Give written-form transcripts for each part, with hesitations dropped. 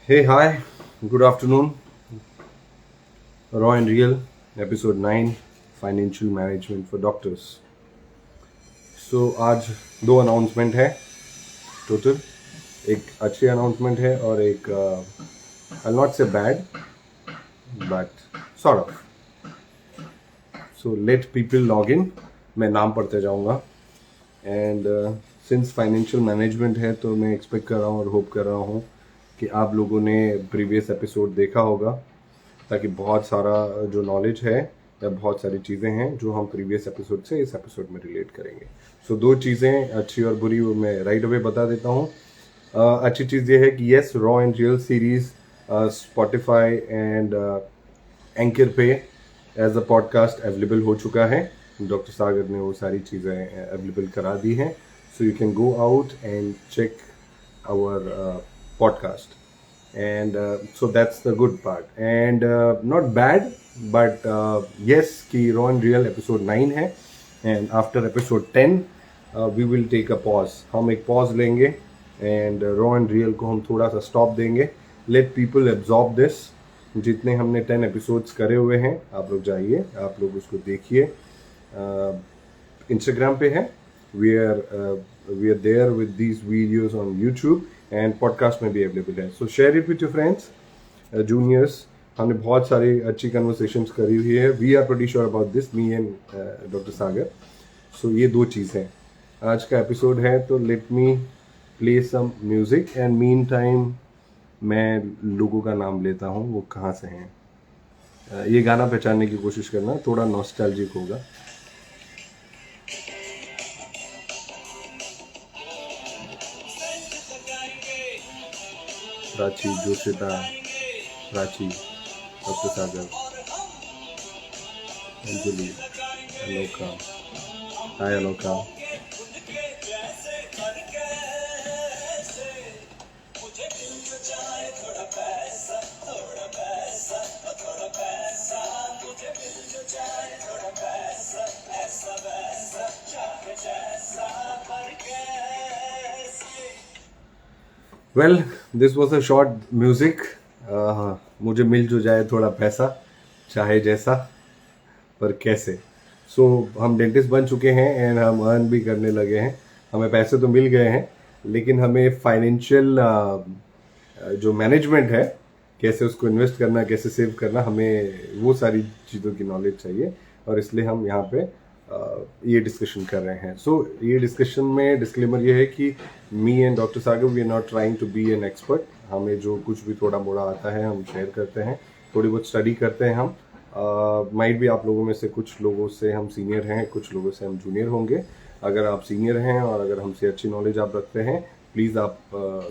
Hey, hi, good afternoon. Raw and Real, episode 9 Financial Management for Doctors. So, आज दो announcement है total. एक अच्छी अनाउंसमेंट है और एक I'll not say bad, but sort of. So, let people log in. मैं नाम पढ़ते जाऊंगा. एंड सिंस फाइनेंशियल मैनेजमेंट है तो मैं एक्सपेक्ट कर रहा हूँ और होप कर रहा हूँ कि आप लोगों ने प्रीवियस एपिसोड देखा होगा, ताकि बहुत सारा जो नॉलेज है या बहुत सारी चीज़ें हैं जो हम प्रीवियस एपिसोड से इस एपिसोड में रिलेट करेंगे. सो दो चीज़ें अच्छी और बुरी वो मैं राइट अवे बता देता हूँ. अच्छी चीज़ ये है कि yes, raw and real series Spotify and anchor पे एज अ पॉडकास्ट अवेलेबल हो चुका है. डॉक्टर सागर ने वो सारी चीज़ें अवेलेबल करा दी हैं. So you can go out and check our podcast, and so that's the good part, and not bad, but yes ki raw and real episode 9 hai, and after episode 10 we will take a pause. हम एक pause लेंगे and raw and real को हम थोड़ा सा stop देंगे. let people absorb this. जितने हमने 10 episodes करे हुए हैं, आप लोग जाइए, आप लोग उसको देखिए. Instagram पे है, we are there with these videos on YouTube and podcast में भी अवेलेबल है. So share it with your friends, juniors. हमने बहुत सारी अच्छी कन्वर्सेशंस करी हुई है. We are pretty sure about this, me and doctor Sagar. सो ये दो चीज़ें आज का एपिसोड है. तो let me play some music and meantime मैं लोगों का नाम लेता हूँ, वो कहाँ से हैं. ये गाना पहचानने की कोशिश करना, थोड़ा नॉस्टैल्जिक होगा. प्राची, जोशिता, प्राची, डॉक्टर सागर, अंजलि, अनोखा. हाय अनोखा. Well, this was a short music. मुझे मिल जो जाए थोड़ा पैसा, चाहे जैसा, पर कैसे. सो हम डेंटिस्ट बन चुके हैं एंड हम अर्न भी करने लगे हैं. हमें पैसे तो मिल गए हैं, लेकिन हमें फाइनेंशियल जो मैनेजमेंट है, कैसे उसको इन्वेस्ट करना, कैसे सेव करना, हमें वो सारी चीज़ों की नॉलेज चाहिए. और इसलिए हम यहाँ पे ये डिस्कशन कर रहे हैं. सो ये डिस्कशन में डिस्क्लेमर ये है कि me and doctor Sagar, we are not trying to be an expert. हमें जो कुछ भी थोड़ा मोड़ा आता है हम शेयर करते हैं, थोड़ी बहुत स्टडी करते हैं. हम माइट भी आप लोगों में से कुछ लोगों से हम सीनियर हैं, कुछ लोगों से हम जूनियर होंगे. अगर आप सीनियर हैं और अगर हमसे अच्छी नॉलेज आप रखते हैं, प्लीज़ आप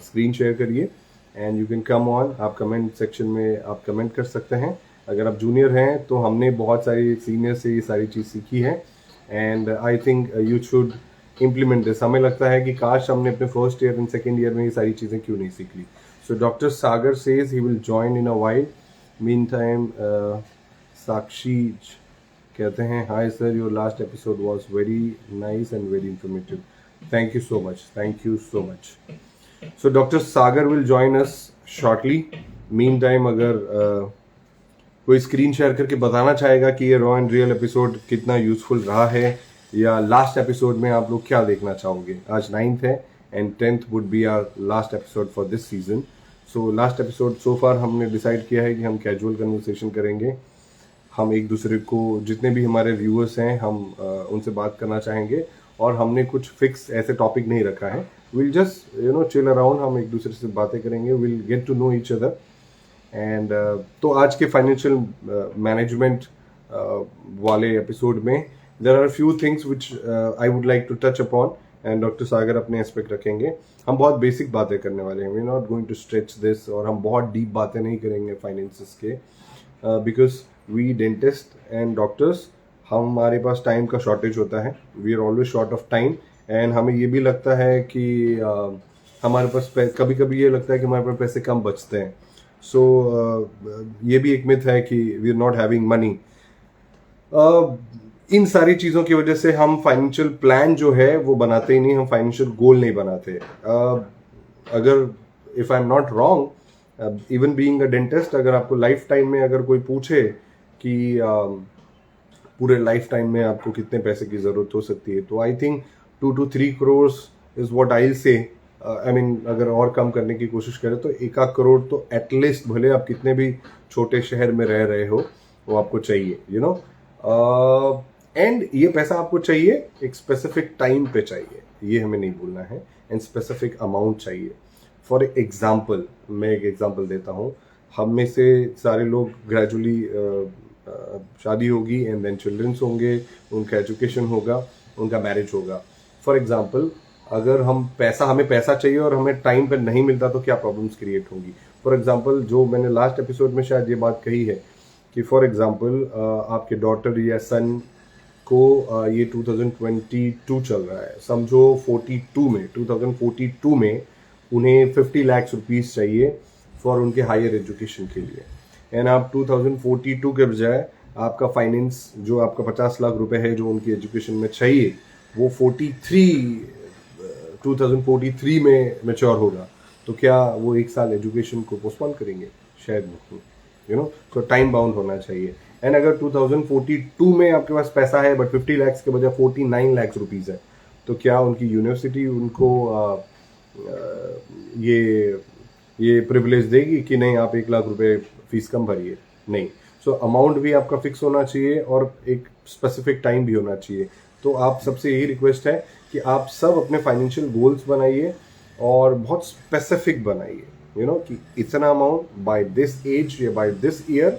स्क्रीन शेयर करिए and you can come on. आप कमेंट सेक्शन में आप कमेंट कर सकते हैं. अगर आप जूनियर हैं तो हमने बहुत सारी सीनियर से ये सारी चीज़ सीखी है and I think you should implement this. हमें लगता है कि काश हमने अपने first year and second year में ये सारी चीज़ें क्यों नहीं सीख ली. So doctor Sagar says he will join in a while. Meantime Sakshi कहते हैं, hi sir, your last episode was very nice and very informative. Thank you so much, thank you so much. So doctor Sagar will join us shortly. Mean time अगर कोई screen share करके बताना चाहेगा कि ये raw and real episode कितना useful रहा है, या लास्ट एपिसोड में आप लोग क्या देखना चाहोगे. आज 9th है and 10th would be our last episode for this season. So last episode so far हमने डिसाइड किया है कि हम कैजुअल कन्वर्सेशन करेंगे. हम एक दूसरे को, जितने भी हमारे व्यूअर्स हैं, हम उनसे बात करना चाहेंगे. और हमने कुछ फिक्स ऐसे टॉपिक नहीं रखा है. Will just chill around. हम एक दूसरे से बातें करेंगे. Will get to know each other. And तो आज के फाइनेंशियल मैनेजमेंट वाले एपिसोड में there are few things which I would like to touch upon and doctor Sagar अपने एस्पेक्ट रखेंगे. हम बहुत बेसिक बातें करने वाले हैं. We are not going to stretch this, और हम बहुत डीप बातें नहीं करेंगे फाइनेंसेस के, because we dentist and doctors, हमारे पास टाइम का शॉर्टेज होता है. We are always short of time. And हमें ये भी लगता है कि हमारे पास कभी कभी ये लगता है कि हमारे पास पैसे कम बचते हैं. सो ये भी एक मिथ है कि we are not having money. इन सारी चीज़ों की वजह से हम फाइनेंशियल प्लान जो है वो बनाते ही नहीं, हम फाइनेंशियल गोल नहीं बनाते. अगर if I am not wrong even being a dentist, अगर आपको लाइफ टाइम में अगर कोई पूछे कि पूरे लाइफ टाइम में आपको कितने पैसे की जरूरत हो सकती है, तो I think 2 to 3 crore is what I say. I mean अगर और कम करने की कोशिश करें तो 1 करोड़ तो एटलीस्ट, भले आप कितने भी छोटे शहर में रह रहे हो, वो आपको चाहिए, यू नो। एंड ये पैसा आपको चाहिए एक स्पेसिफिक टाइम पे चाहिए, ये हमें नहीं भूलना है, एंड स्पेसिफिक अमाउंट चाहिए। फॉर एग्जाम्पल, मैं एक एग्जाम्पल देता हूँ। हम में से सारे लोग ग्रेजुअली शादी होगी, एंड देन चिल्ड्रंस होंगे, उनका एजुकेशन होगा, उनका मैरिज होगा। फॉर एग्जाम्पल, अगर हमें पैसा चाहिए और हमें टाइम पर नहीं मिलता तो क्या प्रॉब्लम्स क्रिएट होंगी। फॉर एग्जाम्पल, जो मैंने लास्ट एपिसोड में शायद ये बात कही है कि फॉर एग्जाम्पल आपके डॉटर या सन को ये 2022 चल रहा है, समझो 2042 में उन्हें 50 लाख रुपीस चाहिए फॉर उनके हायर एजुकेशन के लिए। एंड आप 2042 के बजाय आपका फाइनेंस जो आपका 50 लाख रुपए है जो उनकी एजुकेशन में चाहिए, वो 2043 में मेच्योर होगा, तो क्या वो 1 साल एजुकेशन को पोस्टपोन करेंगे? शायद नहीं, यू नो। तो टाइम बाउंड होना चाहिए। एंड अगर 2042 में आपके पास पैसा है बट 50 लैक्स के बजाय 49 लाख रुपीज है, तो क्या उनकी यूनिवर्सिटी उनको ये प्रिविलेज देगी कि नहीं आप 1 लाख रुपए फीस कम भरिए? नहीं। सो अमाउंट भी आपका फिक्स होना चाहिए और एक स्पेसिफिक टाइम भी होना चाहिए। तो आप सबसे यही रिक्वेस्ट है कि आप सब अपने फाइनेंशियल गोल्स बनाइए और बहुत स्पेसिफिक बनाइए, यू नो, कि इतना अमाउंट बाय दिस एज या बाय दिस ईयर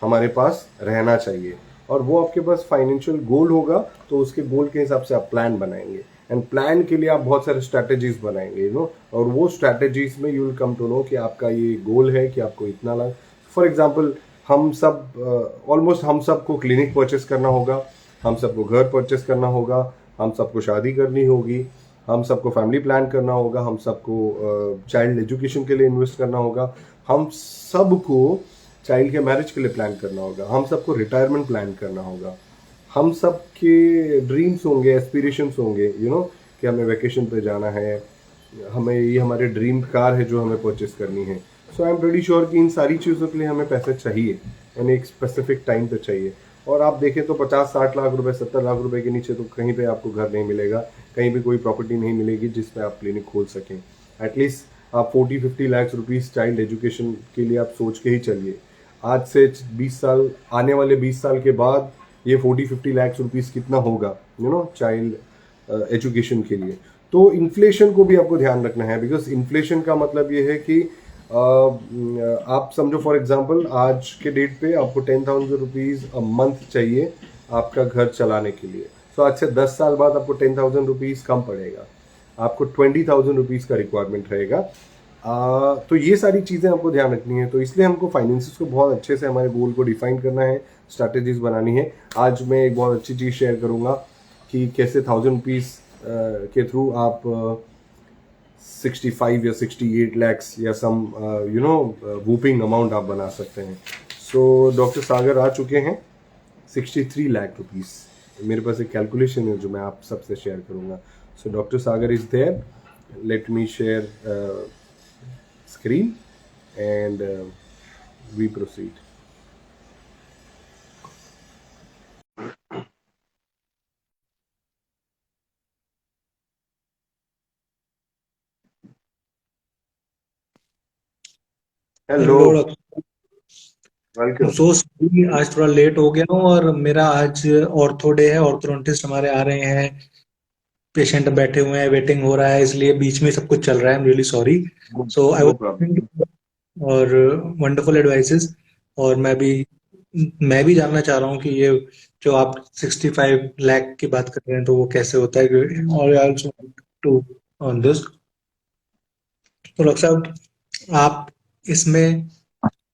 हमारे पास रहना चाहिए। और वो आपके पास फाइनेंशियल गोल होगा तो उसके गोल के हिसाब से आप प्लान बनाएंगे, एंड प्लान के लिए आप बहुत सारे स्ट्रैटेजीज बनाएंगे, यू नो। और वो स्ट्रैटेजीज में you will come to know कि आपका ये गोल है कि आपको इतना लाख। फॉर एग्जाम्पल, हम सब ऑलमोस्ट हम सबको क्लिनिक परचेस करना होगा, हम सबको घर परचेस करना होगा, हम सबको शादी करनी होगी, हम सबको फैमिली प्लान करना होगा, हम सबको चाइल्ड एजुकेशन के लिए इन्वेस्ट करना होगा, हम सबको चाइल्ड के मैरिज के लिए प्लान करना होगा, हम सबको रिटायरमेंट प्लान करना होगा, हम सब के ड्रीम्स होंगे, एस्पिरेशंस होंगे, यू नो, कि हमें वेकेशन पे जाना है, हमें ये हमारे ड्रीम कार है जो हमें परचेस करनी है। सो आई एम प्रेटी श्योर कि इन सारी चीज़ों के लिए हमें पैसे चाहिए, यानी एक स्पेसिफिक टाइम पे चाहिए। और आप देखें तो 50-60 लाख रुपए, 70 लाख रुपए के नीचे तो कहीं पे आपको घर नहीं मिलेगा, कहीं भी कोई प्रॉपर्टी नहीं मिलेगी जिसपे आप क्लिनिक खोल सकें। एटलीस्ट आप 40-50 लाख रुपीस चाइल्ड एजुकेशन के लिए आप सोच के ही चलिए। आज से 20 साल, आने वाले 20 साल के बाद ये 40-50 लाख रुपीस कितना होगा, यू नो, चाइल्ड एजुकेशन के लिए। तो इन्फ्लेशन को भी आपको ध्यान रखना है, बिकॉज इन्फ्लेशन का मतलब ये है कि आप समझो फॉर एग्जांपल आज के डेट पे आपको 10,000 रुपीज अ मंथ चाहिए आपका घर चलाने के लिए। तो आज से 10 साल बाद आपको 10,000 रुपीज कम पड़ेगा, आपको 20,000 रुपीज का रिक्वायरमेंट रहेगा। तो ये सारी चीज़ें आपको ध्यान रखनी है। तो इसलिए हमको फाइनेंसिस को बहुत अच्छे से, हमारे गोल को डिफाइन करना है, स्ट्रैटेजीज बनानी है। आज मैं एक बहुत अच्छी चीज़ शेयर करूंगा कि कैसे 1,000 रुपीज के थ्रू आप 65 या 68 लैक्स या some you know whopping amount आप बना सकते हैं। सो डॉक्टर सागर आ चुके हैं, 63 लाख रुपीस। मेरे पास एक कैलकुलेशन है जो मैं आप सबसे शेयर करूंगा। So doctor Sagar is there, let me share screen and we proceed. Hello, hello doctor. Welcome. So sorry, आज थोड़ा लेट हो गया हूँ और मेरा आज ऑर्थो डे है। ऑर्थोडोंटिस्ट हमारे आ रहे हैं, पेशेंट बैठे हुए हैं, वेटिंग हो रहा है, इसलिए बीच में सब कुछ चल रहा है। I am really sorry. So I know problem. Was और वंडरफुल एडवाइसेस। और मैं भी जानना चाह रहा हूँ कि ये जो आप 65 लाख की बात कर रहे हैं तो वो कैसे होता है, और I also to on this. तो डॉक्टर साहब, आप इसमें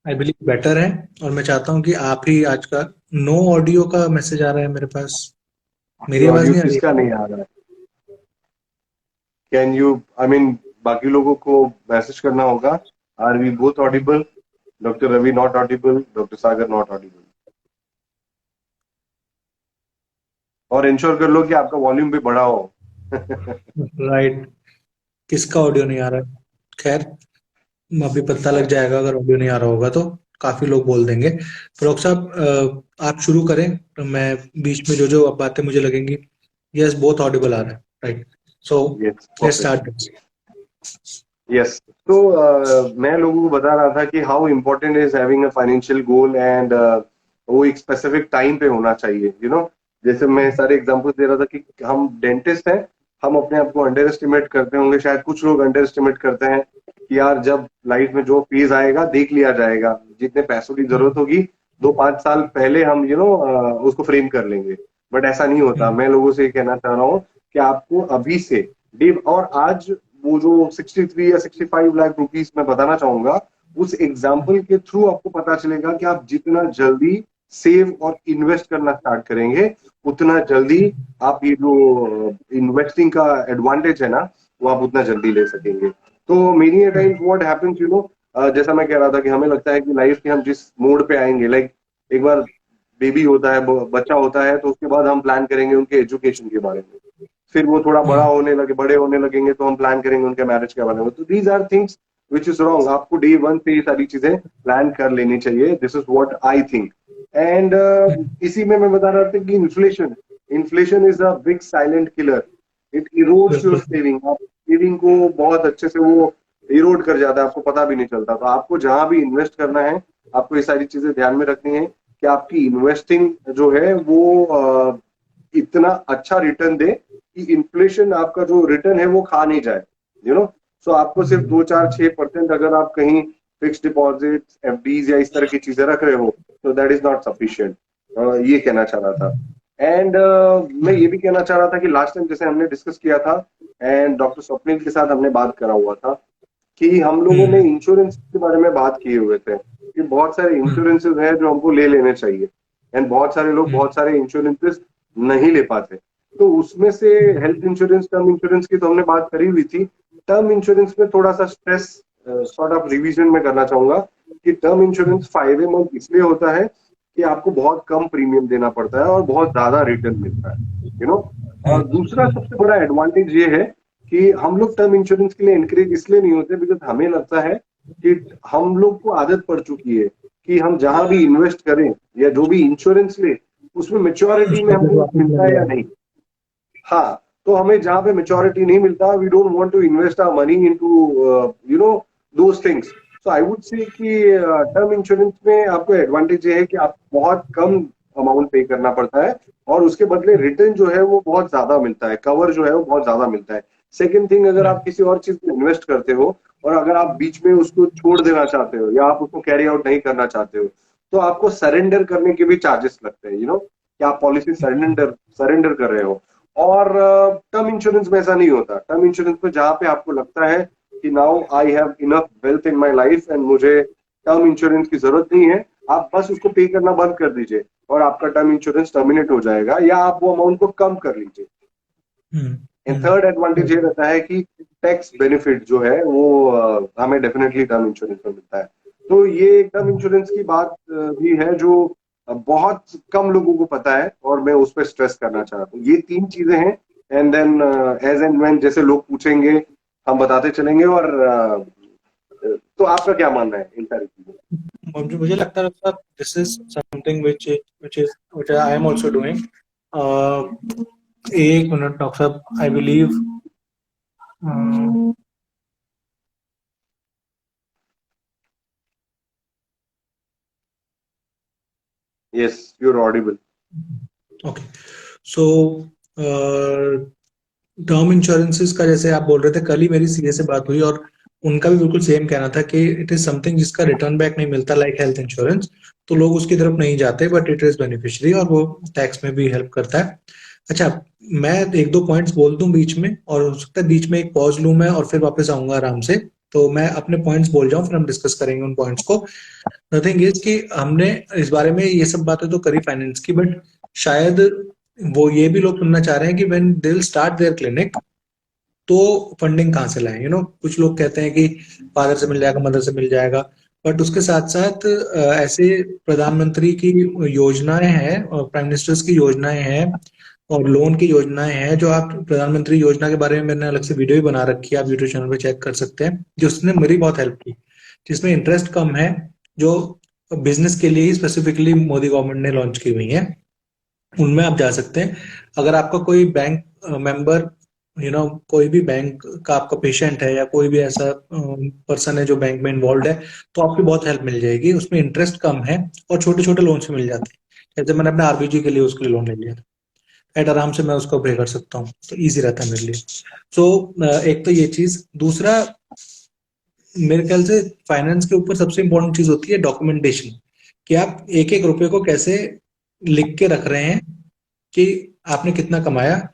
आई बिलीव बेटर है, और मैं चाहता हूँ कि आप ही आज का। नो ऑडियो का मैसेज आ रहा है मेरे पास, मेरी आवाज ऑडियो नहीं आ रही किसका नहीं आ रहा है? कैन यू, आई मीन, बाकी लोगों को मैसेज करना होगा। Are we both audible? Doctor Ravi not audible, doctor Sagar not audible. और इंश्योर कर लो कि आपका वॉल्यूम भी बढ़ा हो। है? राइट, किसका ऑडियो नहीं आ रहा है? खैर, अभी पता लग जाएगा अगर ऑडियो नहीं आ रहा होगा तो, काफी लोग बोल देंगे। तो डॉक्टर साहब आप शुरू करें, तो मैं बीच में जो जो अब बातें मुझे लगेंगी, यस बोथ ऑडिबल आ रहा है, right? So yes, let's perfect. Start this. Yes. तो मैं लोगों को बता रहा था कि how important is having a financial goal, and वो एक स्पेसिफिक टाइम पे होना चाहिए, जैसे मैं सारे एग्जांपल्स दे रहा था कि हम डेंटिस्ट हैं, हम अपने आप को अंडर एस्टिमेट करते होंगे, शायद कुछ लोग अंडर एस्टिमेट करते हैं कि यार जब लाइफ में जो फेज आएगा देख लिया जाएगा, जितने पैसों की जरूरत होगी 2-5 साल पहले हम उसको फ्रेम कर लेंगे। बट ऐसा नहीं होता। मैं लोगों से ये कहना चाह रहा हूँ कि आपको अभी से और आज वो जो 63 या 65 लाख रुपीस मैं बताना चाहूंगा, उस एग्जाम्पल के थ्रू आपको पता चलेगा कि आप जितना जल्दी सेव और इन्वेस्ट करना स्टार्ट करेंगे, उतना जल्दी आप ये जो इन्वेस्टिंग का एडवांटेज है ना, वो आप उतना जल्दी ले सकेंगे। तो मेनी टाइम्स व्हाट हैपेंस, जैसा मैं कह रहा था कि हमें लगता है कि लाइफ के हम जिस मोड पे आएंगे, लाइक एक बार बेबी होता है, बच्चा होता है, तो उसके बाद हम प्लान करेंगे उनके एजुकेशन के बारे में। फिर वो थोड़ा बड़े होने लगेंगे तो हम प्लान करेंगे उनके मैरिज के बारे में। तो these are things which is wrong. आपको डे वन से ये सारी चीजें प्लान कर लेनी चाहिए। This is what I think. And इसी में मैं बता रहा था कि inflation inflation is a big silent killer. It erodes your बिल्कुल। सेविंग। आप सेविंग को बहुत अच्छे से वो इरोड कर जाता है, आपको पता भी नहीं चलता। तो आपको जहां भी इन्वेस्ट करना है, आपको ये सारी चीजें ध्यान में रखनी है कि आपकी इन्वेस्टिंग जो है वो इतना अच्छा रिटर्न दे कि इन्फ्लेशन आपका जो रिटर्न है वो खा नहीं जाए। यू नो सो आपको सिर्फ 2-4-6% अगर आप कहीं फिक्स डिपॉजिट, एफडीज या इस तरह की चीजें रख रहे हो, तो दैट इज नॉट सफिशियंट। ये कहना चाह रहा था। एंड मैं ये भी कहना चाह रहा था कि लास्ट टाइम जैसे हमने डिस्कस किया था, एंड डॉक्टर स्वप्निल के साथ हमने बात करा हुआ था कि हम लोगों ने इंश्योरेंस के बारे में बात किए हुए थे कि बहुत सारे इंश्योरेंसेस हैं जो हमको ले लेने चाहिए, एंड बहुत सारे लोग बहुत सारे इंश्योरेंसेस नहीं ले पाते। तो उसमें से हेल्थ इंश्योरेंस, टर्म इंश्योरेंस की तो हमने बात करी हुई थी। टर्म इंश्योरेंस में थोड़ा सा स्ट्रेस सॉर्ट ऑफ रिवीजन में करना चाहूंगा कि टर्म इंश्योरेंस फायदेमंद इसलिए होता है कि आपको बहुत कम प्रीमियम देना पड़ता है और बहुत ज्यादा रिटर्न मिलता है। यू नो और दूसरा सबसे बड़ा एडवांटेज ये है कि हम लोग टर्म इंश्योरेंस के लिए इनकरेज इसलिए नहीं होते बिकॉज हमें लगता है कि हम लोग को आदत पड़ चुकी है कि हम जहां भी इन्वेस्ट करें या जो भी इंश्योरेंस ले, उसमें मेच्योरिटी में उसका हमको पैसा कुछ वापस मिलता मिल है या जाएगा। नहीं। हाँ, तो हमें जहां पे मेच्योरिटी नहीं मिलता, we don't want to invest our money into those things. So I would say कि टर्म इंश्योरेंस में आपको एडवांटेज ये है कि आप बहुत कम अमाउंट पे करना पड़ता है और उसके बदले रिटर्न जो है वो बहुत ज्यादा मिलता है, कवर जो है वो बहुत ज्यादा मिलता है। सेकेंड थिंग, अगर आप किसी और चीज में इन्वेस्ट करते हो और अगर आप बीच में उसको छोड़ देना चाहते हो या आप उसको कैरी आउट नहीं करना चाहते हो, तो आपको सरेंडर करने के भी चार्जेस लगते हैं। कि आप पॉलिसी सरेंडर सरेंडर कर रहे हो। और टर्म इंश्योरेंस में ऐसा नहीं होता। टर्म इंश्योरेंस में जहां पे आपको लगता है कि now I have enough wealth in my life and मुझे टर्म इंश्योरेंस की जरूरत नहीं है, आप बस उसको पे करना बंद कर दीजिए और आपका टर्म इंश्योरेंस टर्मिनेट हो जाएगा या आप वो अमाउंट को कम कर लीजिए। एंड थर्ड एडवांटेज ये रहता है कि टैक्स बेनिफिट जो है वो हमें डेफिनेटली टर्म इंश्योरेंस में मिलता है। तो ये टर्म इंश्योरेंस की बात भी है जो बहुत कम लोगों को पता है और मैं उस पर स्ट्रेस करना चाहता हूँ। ये तीन चीजें हैं। And then as and when जैसे लोग पूछेंगे हम बताते चलेंगे। और तो आपका क्या मानना है इन सारी चीजों में? मुझे मुझे लगता है साहब, this is something which I am also doing. एक मिनट डॉक्टर साहब, I believe yes, you are audible. Okay. So term insurances का जैसे आप बोल रहे थे, कल ही मेरी सीए से बात हुई और उनका भी बिल्कुल सेम कहना था कि इट इज समथिंग जिसका रिटर्न बैक नहीं मिलता, लाइक हेल्थ इंश्योरेंस। तो लोग उसकी तरफ नहीं जाते, बट इट इज बेनिफिशियरी और वो टैक्स में भी हेल्प करता है। अच्छा, मैं एक दो पॉइंट्स बोल दूं बीच में, और हो सकता है बीच में एक पॉज लूं मैं और फिर वापस आऊंगा आराम से। तो मैं अपने पॉइंट्स बोल जाऊं, फिर हम डिस्कस करेंगे उन पॉइंट्स को। नथिंग इज कि हमने इस बारे में ये सब बातें तो करी फाइनेंस की, बट शायद वो ये भी लोग सुनना चाह रहे हैं कि when they will start their clinic, तो फंडिंग कहाँ से लाएं। कुछ लोग कहते हैं कि फादर से मिल जाएगा, मदर से मिल जाएगा, बट उसके साथ साथ ऐसे प्रधानमंत्री की योजनाएं हैं और प्राइम मिनिस्टर्स की योजनाएं हैं और लोन की योजनाएं हैं, जो आप प्रधानमंत्री योजना के बारे में मैंने अलग से वीडियो भी बना रखी है, आप यूट्यूब चैनल पे चेक कर सकते हैं, जिसने मेरी बहुत हेल्प की। जिसमें इंटरेस्ट कम है, जो बिजनेस के लिए ही स्पेसिफिकली मोदी गवर्नमेंट ने लॉन्च की हुई है, उनमें आप जा सकते हैं। अगर आपका कोई बैंक मेंबर, कोई भी बैंक का आपका पेशेंट है या कोई भी ऐसा पर्सन है जो बैंक में इन्वॉल्व है, तो आपकी बहुत हेल्प मिल जाएगी। उसमें इंटरेस्ट कम है और छोटे छोटे लोन से मिल जाते हैं। जैसे मैंने अपने आरबीजी के लिए उसके लिए लोन ले लिया था, एट आराम से मैं उसको पे कर सकता हूँ, तो ईजी रहता है मेरे लिए। सो एक तो ये चीज। दूसरा, मेरे ख्याल से फाइनेंस के ऊपर सबसे इंपॉर्टेंट चीज होती है डॉक्यूमेंटेशन, कि आप एक एक रुपए को कैसे लिख के रख रहे हैं कि आपने कितना कमाया।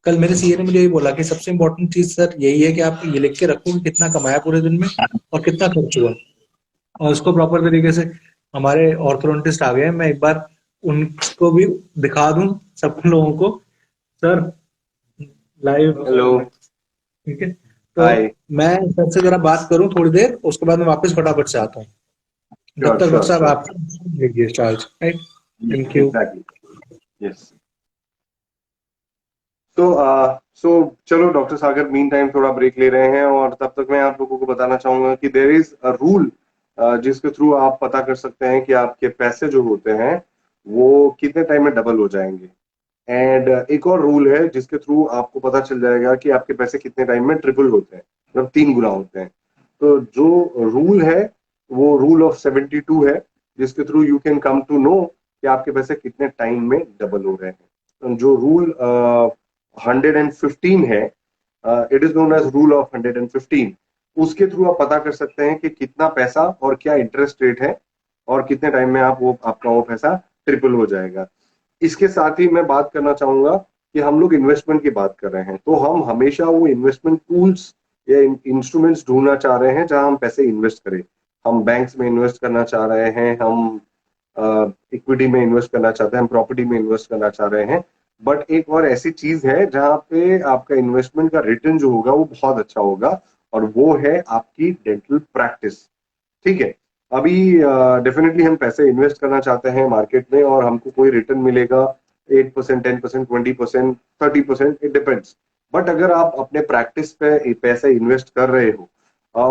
कल मेरे सीए ने मुझे यही बोला कि सबसे इंपॉर्टेंट चीज सर यही है कि आप ये लिख के रखो कि कितना कमाया पूरे दिन में और कितना खर्च हुआ, और उसको प्रॉपर तरीके से। हमारे ऑर्थोडोंटिस्ट आ गए हैं, मैं एक बार उनको भी दिखा दूं सब लोगों को, सर, लाइव। हेलो। ठीक है, तो हाय। मैं सर से जरा बात करूं थोड़ी देर, उसके बाद मैं वापस फटाफट से आता हूँ। जब श्योर तक डॉक्टर श्योर साहब श्योर। आप लीजिए charge, right. Thank you. Exactly. Yes. तो चलो डॉक्टर सागर मीन टाइम थोड़ा ब्रेक ले रहे हैं, और तब तक मैं आप लोगों को बताना चाहूंगा कि देर इज अ रूल जिसके थ्रू आप पता कर सकते हैं कि आपके पैसे जो होते हैं वो कितने टाइम में डबल हो जाएंगे। एंड एक और रूल है जिसके थ्रू आपको पता चल जाएगा कि आपके पैसे कितने टाइम में ट्रिपल होते हैं, मतलब 3 गुना होते हैं। तो जो रूल है वो रूल ऑफ 72 है, जिसके through you can come to know कि आपके पैसे कितने टाइम में डबल हो रहे हैं। जो रूल 115 है, it is known as rule of 115, उसके थ्रू आप पता कर सकते हैं कि कितना पैसा और क्या इंटरेस्ट रेट है और कितने टाइम में आपका वो पैसा ट्रिपल हो जाएगा। इसके साथ ही मैं बात करना चाहूंगा कि हम लोग इन्वेस्टमेंट की बात कर रहे हैं, तो हम हमेशा वो इन्वेस्टमेंट टूल्स या इंस्ट्रूमेंट्स ढूंढना चाह रहे हैं जहां हम पैसे इन्वेस्ट करें। हम बैंक्स में इन्वेस्ट करना चाह रहे हैं, हम इक्विटी में इन्वेस्ट करना चाहते हैं, हम प्रॉपर्टी में इन्वेस्ट करना चाह रहे हैं। बट एक और ऐसी चीज है जहां पे आपका इन्वेस्टमेंट का रिटर्न जो होगा वो बहुत अच्छा होगा, और वो है आपकी डेंटल प्रैक्टिस। ठीक है। अभी डेफिनेटली हम पैसे इन्वेस्ट करना चाहते हैं मार्केट में और हमको कोई रिटर्न मिलेगा 8%, 10%, 20%, 30%, इट डिपेंड्स। बट अगर आप अपने प्रैक्टिस पे पैसे इन्वेस्ट कर रहे हो,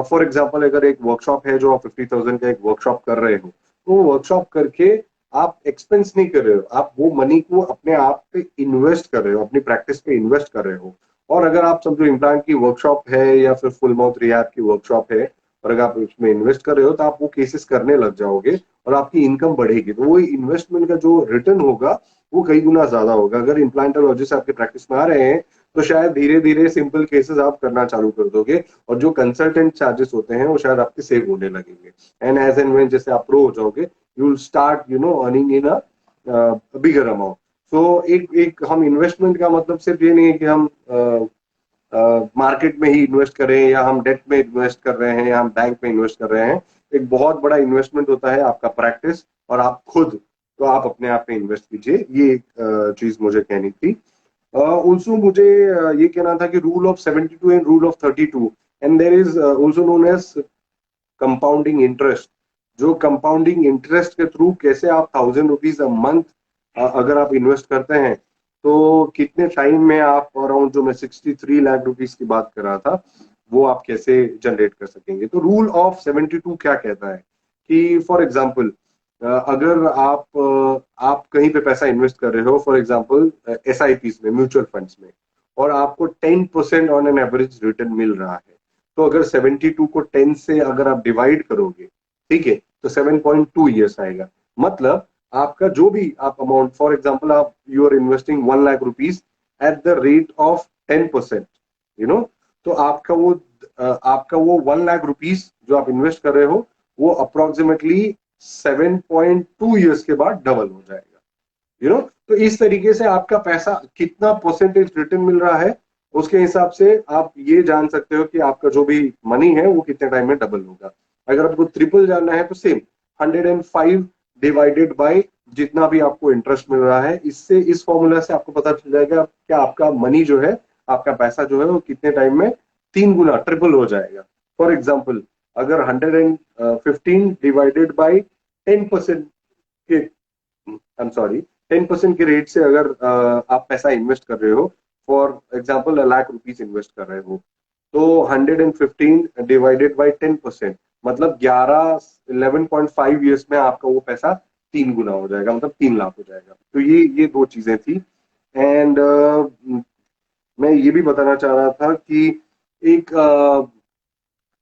फॉर एग्जाम्पल अगर एक वर्कशॉप है जो आप 50,000 का एक वर्कशॉप कर रहे हो, तो वो वर्कशॉप करके आप एक्सपेंस नहीं कर रहे हो, आप वो मनी को अपने आप पे इन्वेस्ट कर रहे हो, अपनी प्रैक्टिस पे इन्वेस्ट कर रहे हो। और अगर आप समझो इम्प्लांट की वर्कशॉप है या फिर फुल माउथ रिहैब की वर्कशॉप है, और अगर आप उसमें इन्वेस्ट कर रहे हो तो आप वो केसेस करने लग जाओगे और आपकी इनकम बढ़ेगी, तो वो इन्वेस्टमेंट का जो रिटर्न होगा वो कई गुना ज्यादा होगा। अगर इम्प्लांटोलॉजिस्ट आपके प्रैक्टिस में आ रहे हैं तो शायद धीरे धीरे सिंपल केसेस आप करना चालू कर दोगे, और जो कंसल्टेंट चार्जेस होते हैं वो शायद आपके सेव होने लगेंगे। एंड एज एंड व्हेन जैसे आप प्रो हो जाओगे, you will start earning in a bigger amount. So एक एक हम इन्वेस्टमेंट का मतलब सिर्फ ये नहीं है कि हम मार्केट में ही इन्वेस्ट करें या हम डेट में इन्वेस्ट कर रहे हैं या हम बैंक में इन्वेस्ट कर रहे हैं। एक बहुत बड़ा इन्वेस्टमेंट होता है आपका प्रैक्टिस और आप खुद, तो आप अपने आप में इन्वेस्ट कीजिए। ये एक चीज मुझे कहनी थी। ऑल्सो मुझे ये कहना था कि rule of 72 and rule of 32, and there is also known as compounding interest. जो कंपाउंडिंग इंटरेस्ट के थ्रू कैसे आप 1,000 रुपीज अ मंथ अगर आप इन्वेस्ट करते हैं तो कितने टाइम में आप अराउंड, जो मैं 63 लाख रुपीज की बात कर रहा था, वो आप कैसे जनरेट कर सकेंगे। तो रूल ऑफ 72 क्या कहता है कि फॉर एग्जाम्पल अगर आप कहीं पे पैसा इन्वेस्ट कर रहे हो, फॉर एग्जाम्पल SIPs में, म्यूचुअल फंड्स में, और आपको 10% ऑन एन एवरेज रिटर्न मिल रहा है, तो अगर 72 को 10 से अगर आप डिवाइड करोगे, ठीक है, तो 7.2 ईयर्स आएगा। मतलब आपका जो भी आप अमाउंट, फॉर एग्जाम्पल आप you are investing 1 lakh rupees at the rate of 10%, तो आपका वो 1 लाख रुपीज जो आप इन्वेस्ट कर रहे हो वो अप्रोक्सीमेटली 7.2 ईयर्स के बाद डबल हो जाएगा। तो इस तरीके से आपका पैसा कितना परसेंटेज रिटर्न मिल रहा है, उसके हिसाब से आप ये जान सकते हो कि आपका जो भी मनी है वो कितने टाइम में डबल होगा। अगर आपको ट्रिपल जानना है तो सेम 105 डिवाइडेड बाय जितना भी आपको इंटरेस्ट मिल रहा है, इससे इस फॉर्मूला से आपको पता चल जाएगा कि आपका मनी जो है, आपका पैसा जो है वो कितने टाइम में 3 गुना ट्रिपल हो जाएगा। फॉर एग्जाम्पल अगर 115 डिवाइडेड बाई 10% के, आई एम सॉरी, 10% के रेट से अगर आप पैसा इन्वेस्ट कर रहे हो, for example 1 lakh rupees invest कर रहे हो, तो 115 डिवाइडेड बाई 10%, मतलब 11.5 ईयर्स में आपका वो पैसा 3 गुना हो जाएगा, मतलब 3 लाख हो जाएगा। तो ये दो चीजें थी। एंड मैं ये भी बताना चाह रहा था कि एक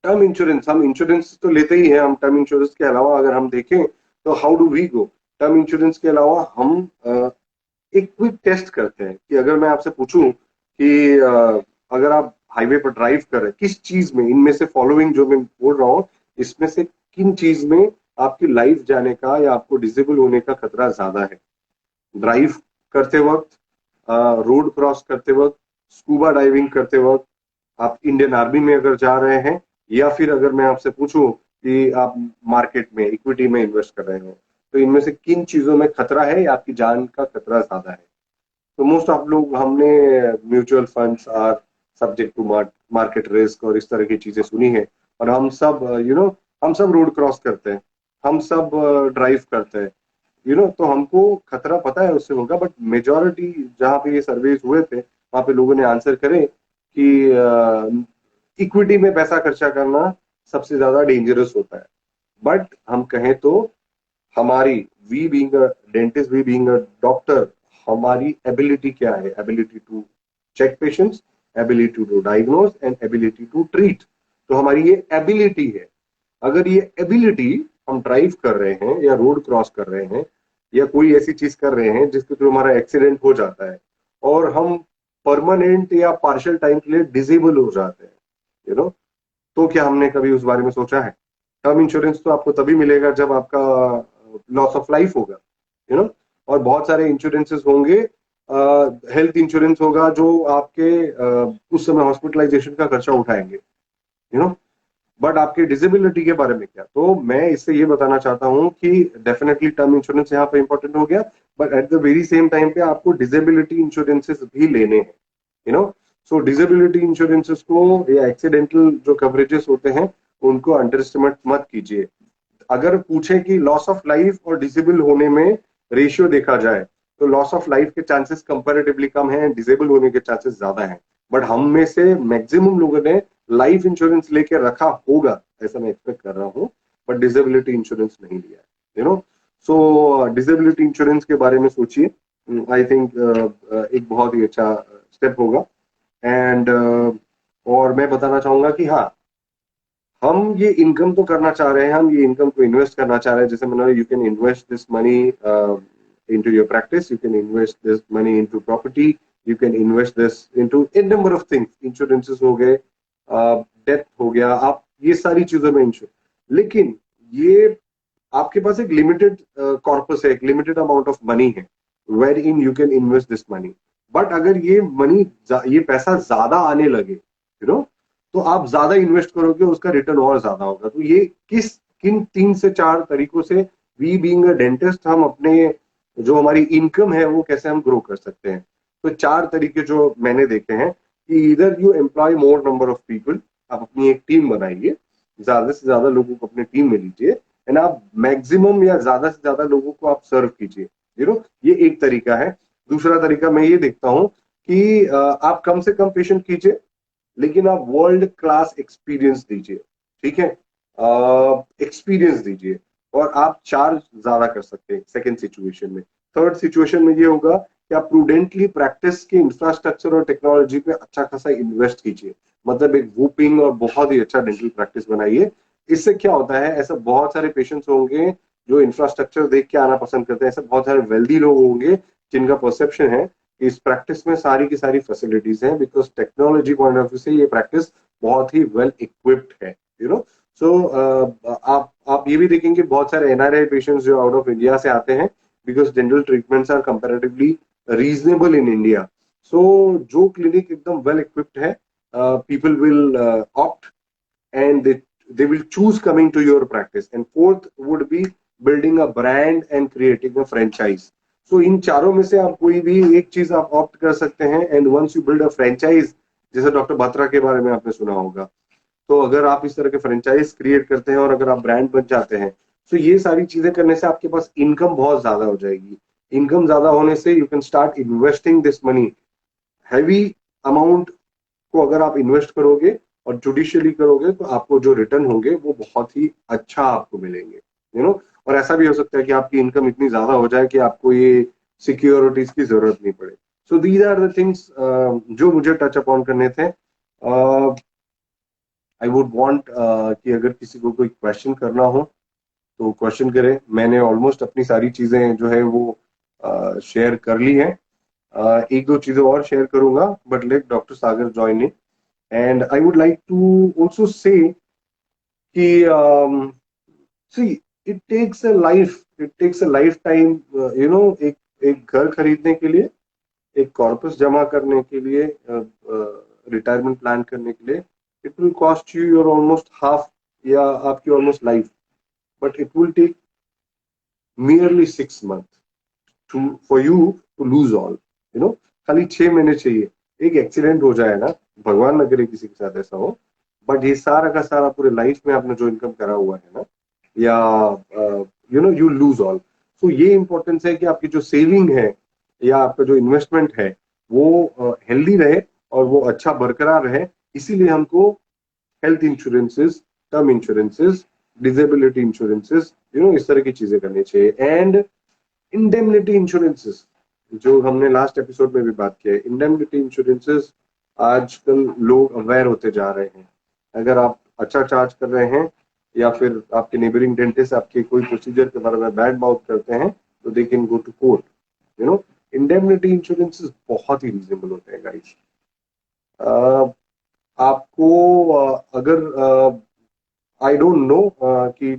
टर्म इंश्योरेंस, हम इंश्योरेंस तो लेते ही हैं, हम टर्म इंश्योरेंस के अलावा अगर हम देखें तो how do we go, term insurance के अलावा हम एक क्विक टेस्ट करते हैं कि अगर मैं आपसे पूछूं कि अगर आप हाईवे पर ड्राइव कर रहे हैं, किस चीज में इनमें से फॉलोइंग जो मैं बोल रहा हूँ इसमें से किन चीज में आपकी लाइफ जाने का या आपको डिसेबल होने का खतरा ज्यादा है? ड्राइव करते वक्त, रोड क्रॉस करते वक्त, स्कूबा डाइविंग करते वक्त, आप इंडियन आर्मी में अगर जा रहे हैं, या फिर अगर मैं आपसे पूछूं कि आप मार्केट में इक्विटी में इन्वेस्ट कर रहे हो, तो इनमें से किन चीजों में खतरा है या आपकी जान का खतरा ज्यादा है? तो मोस्ट ऑफ लोग हमने mutual funds are subject to market risk और इस तरह की चीजें सुनी है, और हम सब हम सब रोड क्रॉस करते हैं, हम सब ड्राइव करते हैं, तो हमको खतरा पता है उससे होगा। बट मेजोरिटी जहाँ पे ये सर्वेज हुए थे वहां पे लोगों ने आंसर करे कि इक्विटी में पैसा खर्चा करना सबसे ज्यादा डेंजरस होता है। बट हम कहें तो हमारी, we being a dentist, we being a doctor, हमारी एबिलिटी क्या है? Ability to check patients, ability to diagnose and ability to treat. तो हमारी ये एबिलिटी है। अगर ये एबिलिटी, हम ड्राइव कर रहे हैं या रोड क्रॉस कर रहे हैं या कोई ऐसी चीज कर रहे हैं जिसके थ्रू हमारा एक्सीडेंट हो जाता है और हम परमानेंट या पार्शियल टाइम के लिए डिसेबल हो जाते हैं, यू नो तो क्या हमने कभी उस बारे में सोचा है? टर्म इंश्योरेंस तो आपको तभी मिलेगा जब आपका लॉस ऑफ लाइफ होगा, यू नो और बहुत सारे इंश्योरेंसेस होंगे। हेल्थ इंश्योरेंस होगा जो आपके उस समय हॉस्पिटलाइजेशन का खर्चा उठाएंगे, यू नो बट आपके डिसेबिलिटी के बारे में क्या? तो मैं इससे ये बताना चाहता हूँ कि डेफिनेटली टर्म इंश्योरेंस यहाँ पे इंपॉर्टेंट हो गया, but at the very same time पे आपको डिसेबिलिटी इंश्योरेंसेस भी लेने हैं, you know so disability insurances को या एक्सीडेंटल जो कवरेजेस होते हैं उनको अंडर एस्टिमेट मत कीजिए। अगर पूछे कि लॉस ऑफ लाइफ और डिसेबल होने में रेशियो देखा जाए तो लॉस ऑफ लाइफ के चांसेस कंपैरेटिवली कम है, डिसेबल होने के चांसेस ज्यादा हैं। बट हम में से मैक्सिमम लोगों ने लाइफ इंश्योरेंस लेके रखा होगा, ऐसा मैं एक्सपेक्ट कर रहा हूँ, बट डिसेबिलिटी इंश्योरेंस नहीं लिया है, सो डिसेबिलिटी इंश्योरेंस के बारे में सोचिए। आई थिंक एक बहुत ही अच्छा स्टेप होगा। एंड और मैं बताना चाहूंगा कि हाँ, हम ये इनकम तो करना चाह रहे हैं, हम ये इनकम को इन्वेस्ट करना चाह रहे हैं। जैसे मैंने, you can invest this money into your practice, you can invest this money into property, you can invest this into a number of things, insurances हो गए, डेथ हो गया, आप ये सारी चीजों में इंश्योर। लेकिन ये आपके पास एक लिमिटेड कॉर्पस है, एक लिमिटेड अमाउंट ऑफ मनी है wherein you can invest this money. But अगर ये पैसा ज्यादा आने लगे, तो आप ज्यादा इन्वेस्ट करोगे, उसका रिटर्न और ज्यादा होगा। तो ये किन 3 से 4 तरीकों से वी बीइंग अ डेंटिस्ट हम अपने जो हमारी इनकम है वो कैसे हम ग्रो कर सकते हैं? तो 4 तरीके जो मैंने देखे हैं कि इधर you employ more number of people, आप अपनी एक टीम बनाइए, ज्यादा से ज्यादा लोगों को अपनी टीम में लीजिए, एंड आप मैक्सिमम या ज्यादा से ज्यादा लोगों को आप सर्व कीजिए, ये एक तरीका है। दूसरा तरीका मैं ये देखता हूं कि आप कम से कम पेशेंट कीजिए लेकिन आप वर्ल्ड क्लास एक्सपीरियंस दीजिए, ठीक है? एक्सपीरियंस दीजिए और आप चार्ज ज्यादा कर सकते हैं सेकेंड सिचुएशन में। थर्ड सिचुएशन में ये होगा कि आप प्रूडेंटली प्रैक्टिस के इंफ्रास्ट्रक्चर और टेक्नोलॉजी पे अच्छा खासा इन्वेस्ट कीजिए, मतलब एक वूपिंग और बहुत ही अच्छा डेंटल प्रैक्टिस बनाइए। इससे क्या होता है, ऐसे बहुत सारे पेशेंट्स होंगे जो इंफ्रास्ट्रक्चर देख के आना पसंद करते हैं, ऐसे बहुत सारे वेल्दी लोग होंगे जिनका परसेप्शन है कि इस प्रैक्टिस में सारी की सारी फैसिलिटीज हैं, because technology point of view से ये प्रैक्टिस बहुत ही वेल इक्विप्ड है, सो आप ये भी देखेंगे बहुत सारे एनआरआई पेशेंट्स जो आउट ऑफ इंडिया से आते हैं, because dental treatments are comparatively reasonable in India. So जो क्लिनिक एकदम वेल इक्विप्ड है, people will opt and they will choose coming to your practice. And fourth would be building a brand and creating a franchise. So इन चारों में से आप कोई भी एक चीज आप ऑप्ट कर सकते हैं, and once you build a franchise, जैसे डॉक्टर बात्रा के बारे में आपने सुना होगा, तो अगर आप इस तरह के फ्रेंचाइज क्रिएट करते हैं और अगर आप ब्रांड बन जाते हैं, तो ये सारी चीजें करने से आपके पास इनकम बहुत ज्यादा हो जाएगी। इनकम ज्यादा होने से you can start investing this money, heavy amount को अगर आप इन्वेस्ट करोगे और जुडिशियली करोगे तो आपको जो रिटर्न होंगे वो बहुत ही अच्छा आपको मिलेंगे, और ऐसा भी हो सकता है कि आपकी इनकम इतनी ज्यादा हो जाए कि आपको ये सिक्योरिटीज की जरूरत नहीं पड़े। So these are the things जो मुझे टच अपॉन करने थे। आई वुड वांट कि अगर किसी को कोई क्वेश्चन करना हो तो क्वेश्चन करे। मैंने ऑलमोस्ट अपनी सारी चीजें जो है वो शेयर कर ली है। एक दो चीजें और शेयर करूंगा, but let doctor Sagar join in. And I would like to also say कि see it takes a lifetime, एक एक घर खरीदने के लिए, एक कॉर्पस जमा करने के लिए, रिटायरमेंट प्लान करने के लिए, it will cost you your almost half या आपकी almost life, but it will take merely 6 months to for you to lose all, खाली 6 महीने चाहिए। एक एक्सीडेंट हो जाए ना, भगवान न करे किसी के साथ ऐसा हो, बट ये सारा का सारा पूरे लाइफ में आपने जो इनकम करा हुआ है ना, या यू लूज ऑल। सो ये इंपॉर्टेंस है कि आपकी जो सेविंग है या आपका जो इन्वेस्टमेंट है वो हेल्दी रहे और वो अच्छा बरकरार रहे। इसीलिए हमको health insurances, term insurances, disability insurances, इस तरह की चीजें करनी चाहिए। एंड इंडेमनिटी इंश्योरेंसेस, जो हमने लास्ट एपिसोड में भी बात किया है, इंडेमनिटी इंश्योरेंसेस आजकल लोग अवेयर होते जा रहे हैं। अगर आप अच्छा चार्ज कर रहे हैं या फिर आपके नेबरिंग डेंटिस्ट आपके कोई प्रोसीजर के बारे में बैड माउथ करते हैं तो they can go to court. Indemnity insurances बहुत ही रीजनेबल होते हैं गाइस। आपको अगर आई डोंट नो कि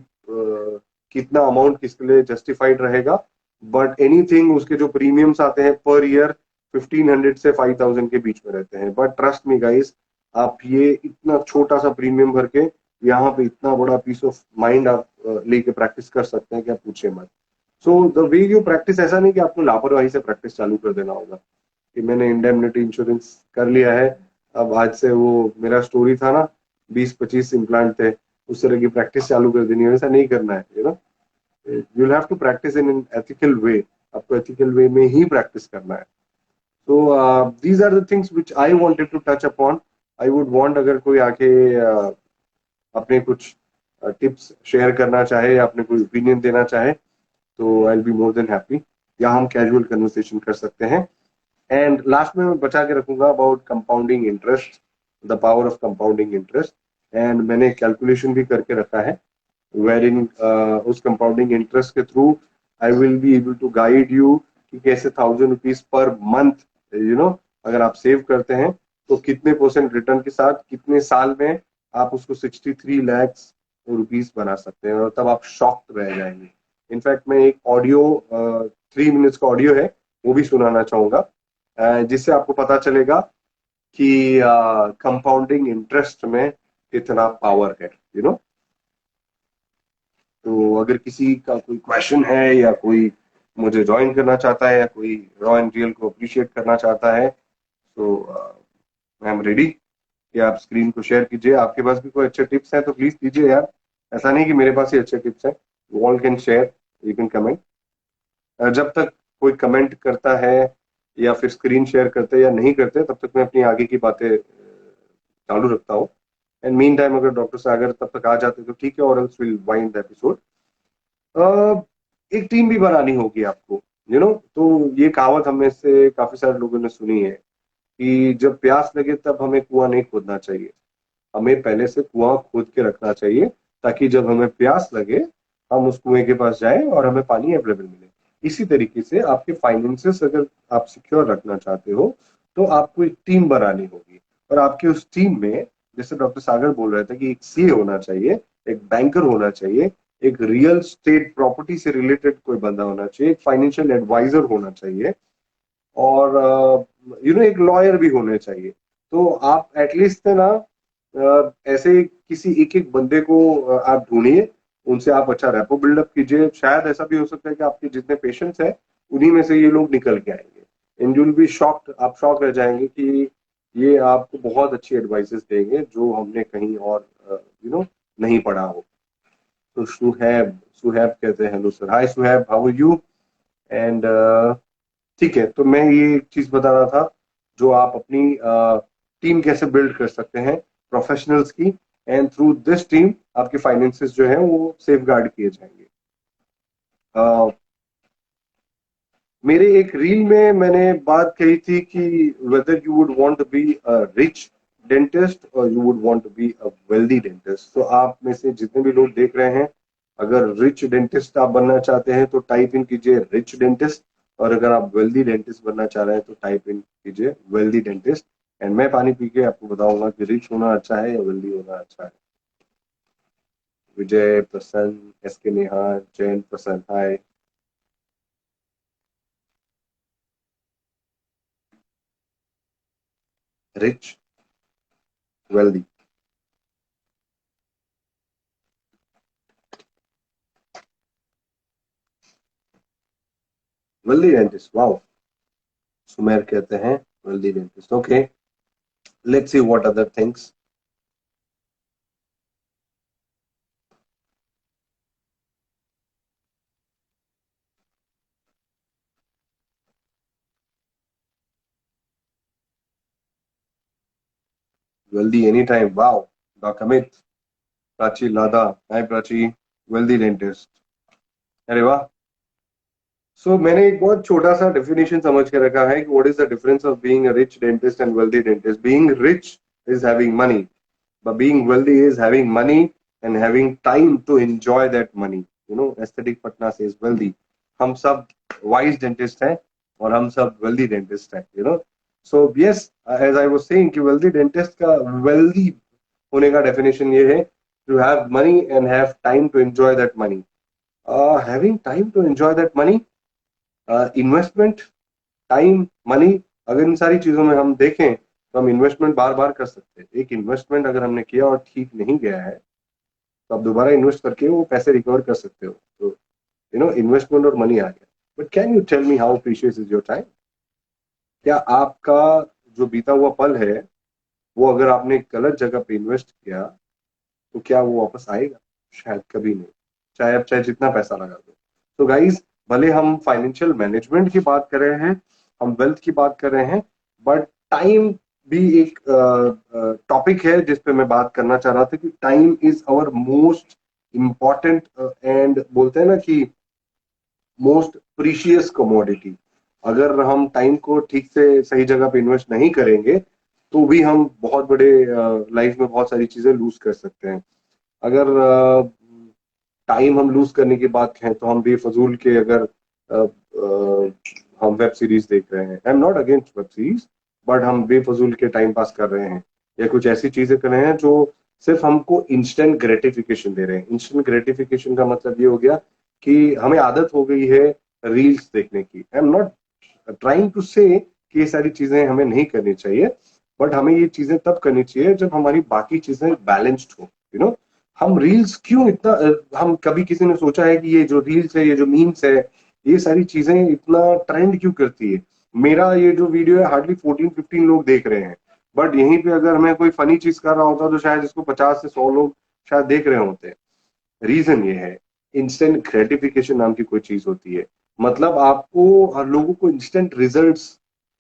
कितना अमाउंट किसके लिए जस्टिफाइड रहेगा, बट एनीथिंग उसके जो प्रीमियम्स आते हैं पर ईयर 1500 से 5000 के बीच में रहते हैं। बट ट्रस्ट मी गाइस, आप ये इतना छोटा सा प्रीमियम भर के यहाँ पे इतना बड़ा पीस ऑफ माइंड आप लेके प्रैक्टिस कर सकते हैं कि आप पूछे मत। So the way you practice, ऐसा नहीं कि आपको लापरवाही से प्रैक्टिस चालू कर देना होगा कि मैंने इंडेमनिटी इंश्योरेंस कर लिया है, अब आज से वो मेरा स्टोरी था ना 20-25 इम्प्लांट थे, उस तरह की प्रैक्टिस चालू कर देनी है। ऐसा नहीं करना है, you'll have to practice in an ethical way। आपको ethical way में ही practice करना है। So these are the things which I wanted to touch upon। I would want अगर कोई आके अपने कुछ टिप्स शेयर करना चाहे या अपने कोई ओपिनियन देना चाहे तो आई will be more than happy, या हम कैजुअल कन्वर्सेशन कर सकते हैं। एंड लास्ट में मैं बचा के रखूंगा about compounding interest, the power of compounding interest. And मैंने कैलकुलेशन भी करके रखा है wherein उस कंपाउंडिंग इंटरेस्ट के through I will be able to guide you कि कैसे 1000 रुपीज पर मंथ अगर आप सेव करते हैं तो कितने परसेंट रिटर्न के साथ कितने साल में आप उसको 63 लाख रुपीज बना सकते हैं, और तब आप शॉक्ड रह जाएंगे। इनफैक्ट मैं एक ऑडियो 3 मिनट्स का ऑडियो है वो भी सुनाना चाहूंगा, जिससे आपको पता चलेगा कि कंपाउंडिंग इंटरेस्ट में कितना पावर है। तो अगर किसी का कोई क्वेश्चन है या कोई मुझे ज्वाइन करना चाहता है या कोई रॉ एंड रियल को अप्रिशिएट करना चाहता है तो आई एम रेडी कि आप स्क्रीन को शेयर कीजिए। आपके पास भी कोई अच्छे टिप्स हैं तो प्लीज दीजिए यार, ऐसा नहीं कि मेरे पास ही अच्छे टिप्स हैं। You all can share, you can comment. जब तक कोई कमेंट करता है या फिर स्क्रीन शेयर करते या नहीं करते तब तक मैं अपनी आगे की बातें चालू रखता हूँ। एंड मीन टाइम अगर डॉक्टर सागर तब तक आ जाते तो ठीक है, और else will wind the episode. एक टीम भी बनानी होगी आपको, तो ये कहावत हमें से काफी सारे लोगों ने सुनी है कि जब प्यास लगे तब हमें कुआं नहीं खोदना चाहिए, हमें पहले से कुआं खोद के रखना चाहिए ताकि जब हमें प्यास लगे हम उस कुएं के पास जाएं और हमें पानी अवेलेबल मिले। इसी तरीके से आपके फाइनेंसेस अगर आप सिक्योर रखना चाहते हो तो आपको एक टीम बनानी होगी, और आपके उस टीम में जैसे डॉक्टर सागर बोल रहे थे कि एक सीए होना चाहिए, एक बैंकर होना चाहिए, एक रियल स्टेट प्रॉपर्टी से रिलेटेड कोई बंदा होना चाहिए, एक फाइनेंशियल एडवाइजर होना चाहिए, और एक लॉयर भी होने चाहिए। तो आप एटलीस्ट ना ऐसे किसी एक एक बंदे को आप ढूंढिए, उनसे आप अच्छा रेपो बिल्डअप कीजिए। शायद ऐसा भी हो सकता है कि आपके जितने पेशेंट्स हैं उन्हीं में से ये लोग निकल के आएंगे। And you will be shocked, आप शॉक रह जाएंगे कि ये आपको बहुत अच्छी एडवाइसेस देंगे जो हमने कहीं और नहीं पढ़ा हो। तो सुहैब सुहैब कहते हैं, hello sir, hi Suhaib, how are you? And ठीक है, तो मैं ये एक चीज बता रहा था जो आप अपनी टीम कैसे बिल्ड कर सकते हैं प्रोफेशनल्स की, एंड थ्रू दिस टीम आपके फाइनेंसेस जो है वो सेफ गार्ड किए जाएंगे। मेरे एक रील में मैंने बात कही थी कि whether you would want to be a rich dentist और you would want to be a wealthy dentist. तो आप में से जितने भी लोग देख रहे हैं, अगर रिच डेंटिस्ट आप बनना चाहते हैं तो टाइप इन कीजिए रिच डेंटिस्ट, और अगर आप वेल्दी डेंटिस्ट बनना चाह रहे हैं तो टाइप इन कीजिए वेल्दी डेंटिस्ट। एंड मैं पानी पी के आपको बताऊंगा कि रिच होना अच्छा है या वेल्दी होना अच्छा है। विजय प्रसन्न, एस के Neha, Jayant Prasanna, hi. Rich, wealthy. Wealthy dentist, wow. Sumer कहते हैं wealthy dentist, okay. Let's see what other things. Wealthy any time, wow. Doctor Amit, Prachi Lada, hi Prachi, wealthy dentist, अरे वाह। सो मैंने एक बहुत छोटा सा डेफिनेशन समझ के रखा है कि what is the difference of being a rich dentist and wealthy dentist. Being rich is having money, but being wealthy is having money and having time to enjoy that money. You know, aesthetic patna says wealthy. हम सब wise dentist हैं और हम सब wealthy dentist हैं, you know. So yes, as I was saying कि wealthy dentist का wealthy होने का definition ये है to have money and have time to enjoy that money. Having time to enjoy that money, investment, time, money, अगर इन सारी चीजों में हम देखें तो हम इन्वेस्टमेंट बार बार कर सकते हैं। एक इन्वेस्टमेंट अगर हमने किया और ठीक नहीं गया है तो आप दोबारा इन्वेस्ट करके वो पैसे रिकवर कर सकते हो। तो इन्वेस्टमेंट और मनी आ गया। But can you tell me how precious is your time? क्या आपका जो बीता हुआ पल है वो अगर आपने गलत जगह पे इन्वेस्ट किया तो क्या वो वापस आएगा? शायद कभी नहीं, चाहे आप चाहे जितना पैसा लगा दो। तो गाइज, भले हम फाइनेंशियल मैनेजमेंट की बात कर रहे हैं, हम वेल्थ की बात कर रहे हैं, बट टाइम भी एक टॉपिक है जिस पे मैं बात करना चाह रहा था कि time is our most important and बोलते हैं ना कि मोस्ट प्रीशियस कमोडिटी। अगर हम टाइम को ठीक से सही जगह पे इन्वेस्ट नहीं करेंगे तो भी हम बहुत बड़े लाइफ में बहुत सारी चीजें लूज कर सकते हैं। अगर टाइम हम लूज करने की बात कहें तो हम बेफजूल के अगर हम वेब सीरीज देख रहे हैं, आई am not against web series, but हम बेफजूल के टाइम पास कर रहे हैं या कुछ ऐसी चीजें कर रहे हैं जो सिर्फ हमको इंस्टेंट ग्रेटिफिकेशन दे रहे हैं। इंस्टेंट ग्रेटिफिकेशन का मतलब ये हो गया कि हमें आदत हो गई है रील्स देखने की। I am not trying to say कि ये सारी चीजें हमें नहीं करनी चाहिए, बट हमें ये चीजें तब करनी चाहिए जब हमारी बाकी चीजें बैलेंस्ड हो। यू नो, हम रील्स क्यों इतना हम कभी किसी ने सोचा है कि ये जो रील्स है, ये जो मीम्स है, ये सारी चीजें इतना ट्रेंड क्यों करती है? मेरा ये जो वीडियो है हार्डली 14-15 लोग देख रहे हैं, बट यहीं पे अगर मैं कोई फनी चीज कर रहा होता तो शायद इसको 50 से 100 लोग शायद देख रहे होते हैं। रीजन ये है, इंस्टेंट ग्रेटिफिकेशन नाम की कोई चीज होती है। मतलब आपको हर लोगों को इंस्टेंट रिजल्ट्स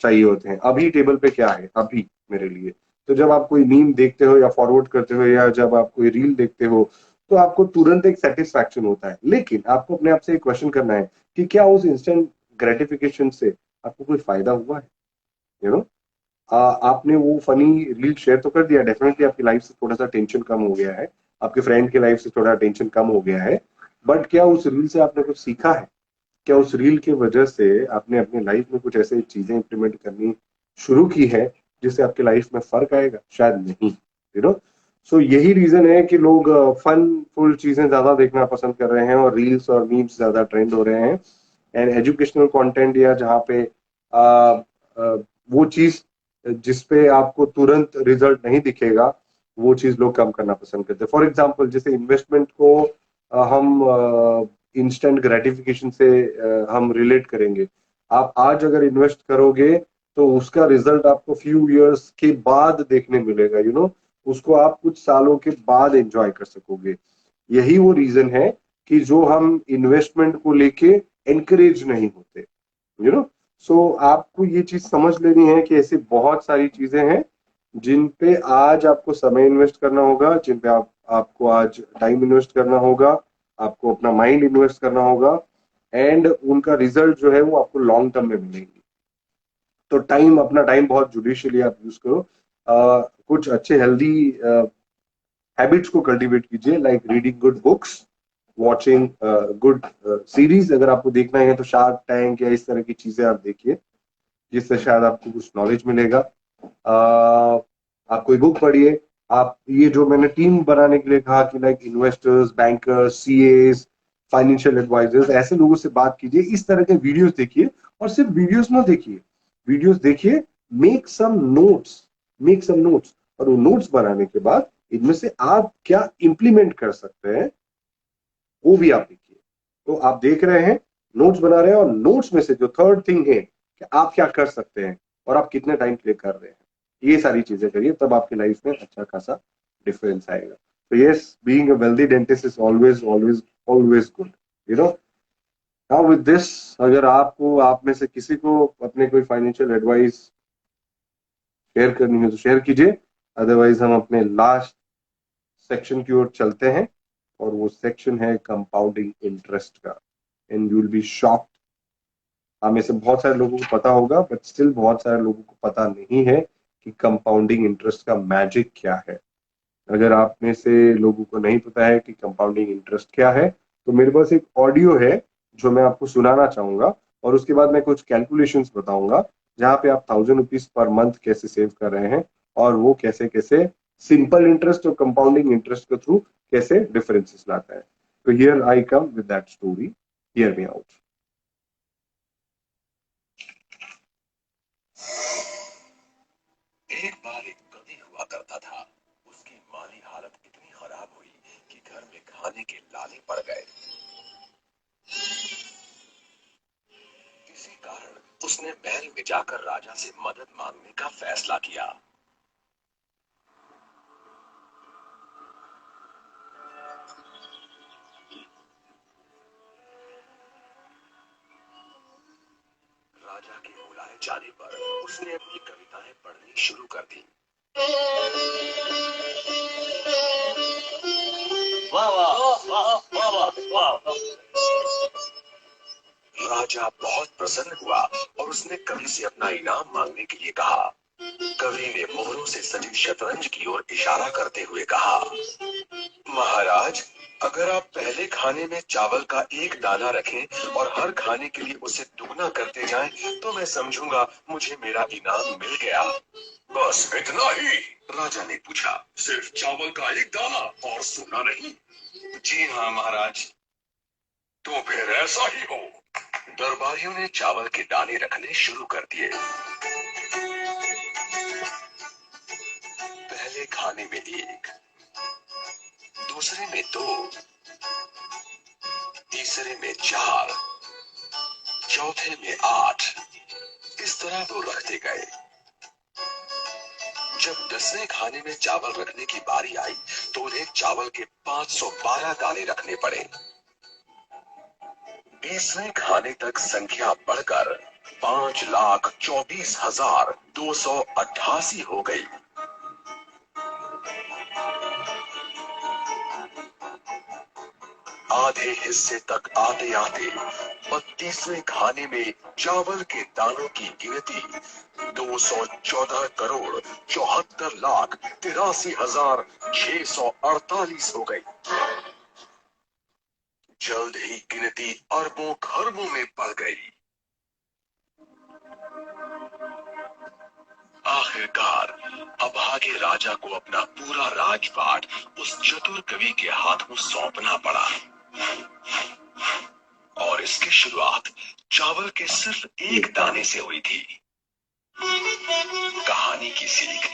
चाहिए होते हैं। अभी टेबल पे क्या है अभी मेरे लिए। तो जब आप कोई मीम देखते हो या फॉरवर्ड करते हो या जब आप कोई रील देखते हो तो आपको तुरंत एक सेटिस्फैक्शन होता है, लेकिन आपको अपने आप से एक क्वेश्चन करना है कि क्या उस इंस्टेंट ग्रेटिफिकेशन से आपको कोई फायदा हुआ है? यू नो, आपने वो फनी रील शेयर तो कर दिया, डेफिनेटली आपकी लाइफ से थोड़ा सा टेंशन कम हो गया है, आपके फ्रेंड की लाइफ से थोड़ा टेंशन कम हो गया है, बट क्या उस रील से आपने कुछ सीखा है? क्या उस रील की वजह से आपने अपनी लाइफ में कुछ ऐसे चीजें इंप्लीमेंट करनी शुरू की है जिससे आपकी लाइफ में फर्क आएगा? शायद नहीं। यू नो, सो यही रीजन है कि लोग फन फुल चीजें ज्यादा देखना पसंद कर रहे हैं और रील्स और मीम्स ज्यादा ट्रेंड हो रहे हैं। एंड एजुकेशनल कंटेंट या जहाँ पे आ, आ, वो चीज जिसपे आपको तुरंत रिजल्ट नहीं दिखेगा वो चीज लोग कम करना पसंद करते हैं। फॉर एग्जाम्पल, जैसे इन्वेस्टमेंट को हम इंस्टेंट ग्रेटिफिकेशन से हम रिलेट करेंगे। आप आज अगर इन्वेस्ट करोगे तो उसका रिजल्ट आपको फ्यू इयर्स के बाद देखने मिलेगा। यू नो, उसको आप कुछ सालों के बाद एंजॉय कर सकोगे। यही वो रीजन है कि जो हम इन्वेस्टमेंट को लेके एनकरेज नहीं होते। यू नो, सो आपको ये चीज समझ लेनी है कि ऐसी बहुत सारी चीजें हैं जिन पे आज आपको समय इन्वेस्ट करना होगा, जिन पे आपको आज टाइम इन्वेस्ट करना होगा, आपको अपना माइंड इन्वेस्ट करना होगा, एंड उनका रिजल्ट जो है वो आपको लॉन्ग टर्म में मिलेंगे। तो अपना टाइम बहुत जुडिशियली आप यूज करो। कुछ अच्छे हेल्दी हैबिट्स को कल्टीवेट कीजिए, like reading good books, watching good series. अगर आपको देखना है तो शार्क टैंक या इस तरह की चीजें आप देखिए, जिससे शायद आपको कुछ नॉलेज मिलेगा। आप कोई बुक पढ़िए। आप ये जो मैंने टीम बनाने के लिए कहा कि like investors, bankers, CS, financial advisors, ऐसे लोगों से बात कीजिए, इस तरह के वीडियोस देखिए। और सिर्फ वीडियोस ना देखिए, वीडियोस देखिए, make some notes, make some notes. और वो नोट्स बनाने के बाद इनमें से आप क्या इंप्लीमेंट कर सकते हैं वो भी आप लिखिए। तो आप देख रहे हैं, नोट्स बना रहे हैं, और नोट्स में से जो थर्ड थिंग है कि आप क्या कर सकते हैं और आप कितने टाइम के लिए कर रहे हैं, ये सारी चीजें करिए, तब आपकी लाइफ में अच्छा खासा डिफरेंस आएगा। तो yes, being a wealthy dentist is always always always good, you know. Now with this, अगर आपको, आप में से किसी को अपने कोई फाइनेंशियल एडवाइस शेयर करनी है तो शेयर कीजिए। अदरवाइज हम अपने लास्ट सेक्शन की ओर चलते हैं, और वो सेक्शन है कंपाउंडिंग इंटरेस्ट का। And you will be shocked, हमें से बहुत सारे लोगों को पता होगा, बट स्टिल बहुत सारे लोगों को पता नहीं है कि कंपाउंडिंग इंटरेस्ट का मैजिक क्या है। अगर आप में से लोगों को नहीं पता है कि कंपाउंडिंग इंटरेस्ट क्या है, तो मेरे पास एक ऑडियो है जो मैं आपको सुनाना चाहूंगा, और उसके बाद मैं कुछ कैलकुलेशंस बताऊंगा, जहां पे आप 1000 रुपीज पर मंथ कैसे सेव कर रहे हैं, और वो कैसे कैसे सिंपल इंटरेस्ट और कंपाउंडिंग इंटरेस्ट के थ्रू कैसे डिफरेंसेस लाता है। तो here I come with that story, hear me out. एक बार एक कवि हुआ करता था। उसकी माली हालत इतनी खराब हुई कि घर में खाने के लाले पड़ गए। इसी कारण उसने महल में जाकर राजा से मदद मांगने का फैसला किया। राजा के बुलाए जाने पर उसने अपनी कविताएं पढ़नी शुरू कर दी। वाह वाह वाह वाह वाह वाह। राजा बहुत प्रसन्न हुआ और उसने कवि से अपना इनाम मांगने के लिए कहा। कवि ने मोहरों से सजी शतरंज की ओर इशारा करते हुए कहा, महाराज, अगर आप पहले खाने में चावल का एक दाना रखें और हर खाने के लिए उसे दुगना करते जाएं, तो मैं समझूंगा मुझे मेरा इनाम मिल गया। बस इतना ही? राजा ने पूछा। सिर्फ चावल का एक दाना और सोना नहीं? जी हाँ महाराज। तो फिर ऐसा ही हो। दरबारियों ने चावल के दाने रखने शुरू कर दिए। पहले खाने में एक, दूसरे में दो, तीसरे में चार, चौथे में 8। इस तरह वो रखते गए। जब 10वें खाने में चावल रखने की बारी आई तो उन्हें चावल के 512 दाने रखने पड़े। 20वें खाने तक संख्या बढ़कर 5,24,288 हो गई। आधे हिस्से तक आते आते 32वें खाने में चावल के दानों की गिनती 214,74,83,648 हो गई। जल्द ही गिनती अरबों खरबों में बढ़ गई। आखिरकार अभागे राजा को अपना पूरा राजपाट उस चतुर कवि के हाथों सौंपना पड़ा। और इसकी शुरुआत चावल के सिर्फ एक दाने से हुई थी। कहानी की सीख,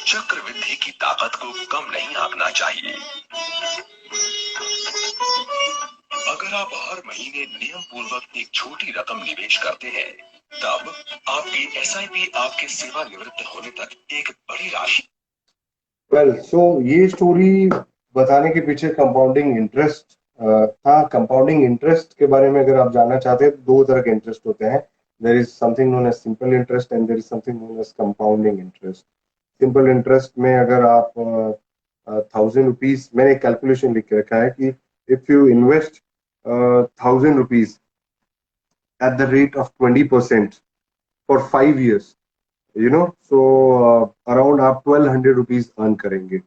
चक्रवृद्धि की ताकत को कम नहीं आंकना चाहिए। अगर आप हर महीने नियम पूर्वक एक छोटी रकम निवेश करते हैं, तब आपकी एसआईपी आपके सेवानिवृत्त होने तक एक बड़ी राशि। वेल, सो ये स्टोरी बताने के पीछे कंपाउंडिंग इंटरेस्ट था। कंपाउंडिंग इंटरेस्ट के बारे में अगर आप जानना चाहते हैं तो दो तरह के इंटरेस्ट होते हैं। there is something known as simple interest and there is something known as compounding interest. Simple interest में अगर आप 1,000 रुपीज, मैंने कैलकुलेशन लिख के रखा है कि if you invest 1,000 rupees at the rate of 20% for 5 years, so around आप 1,200 रुपीज अर्न करेंगे.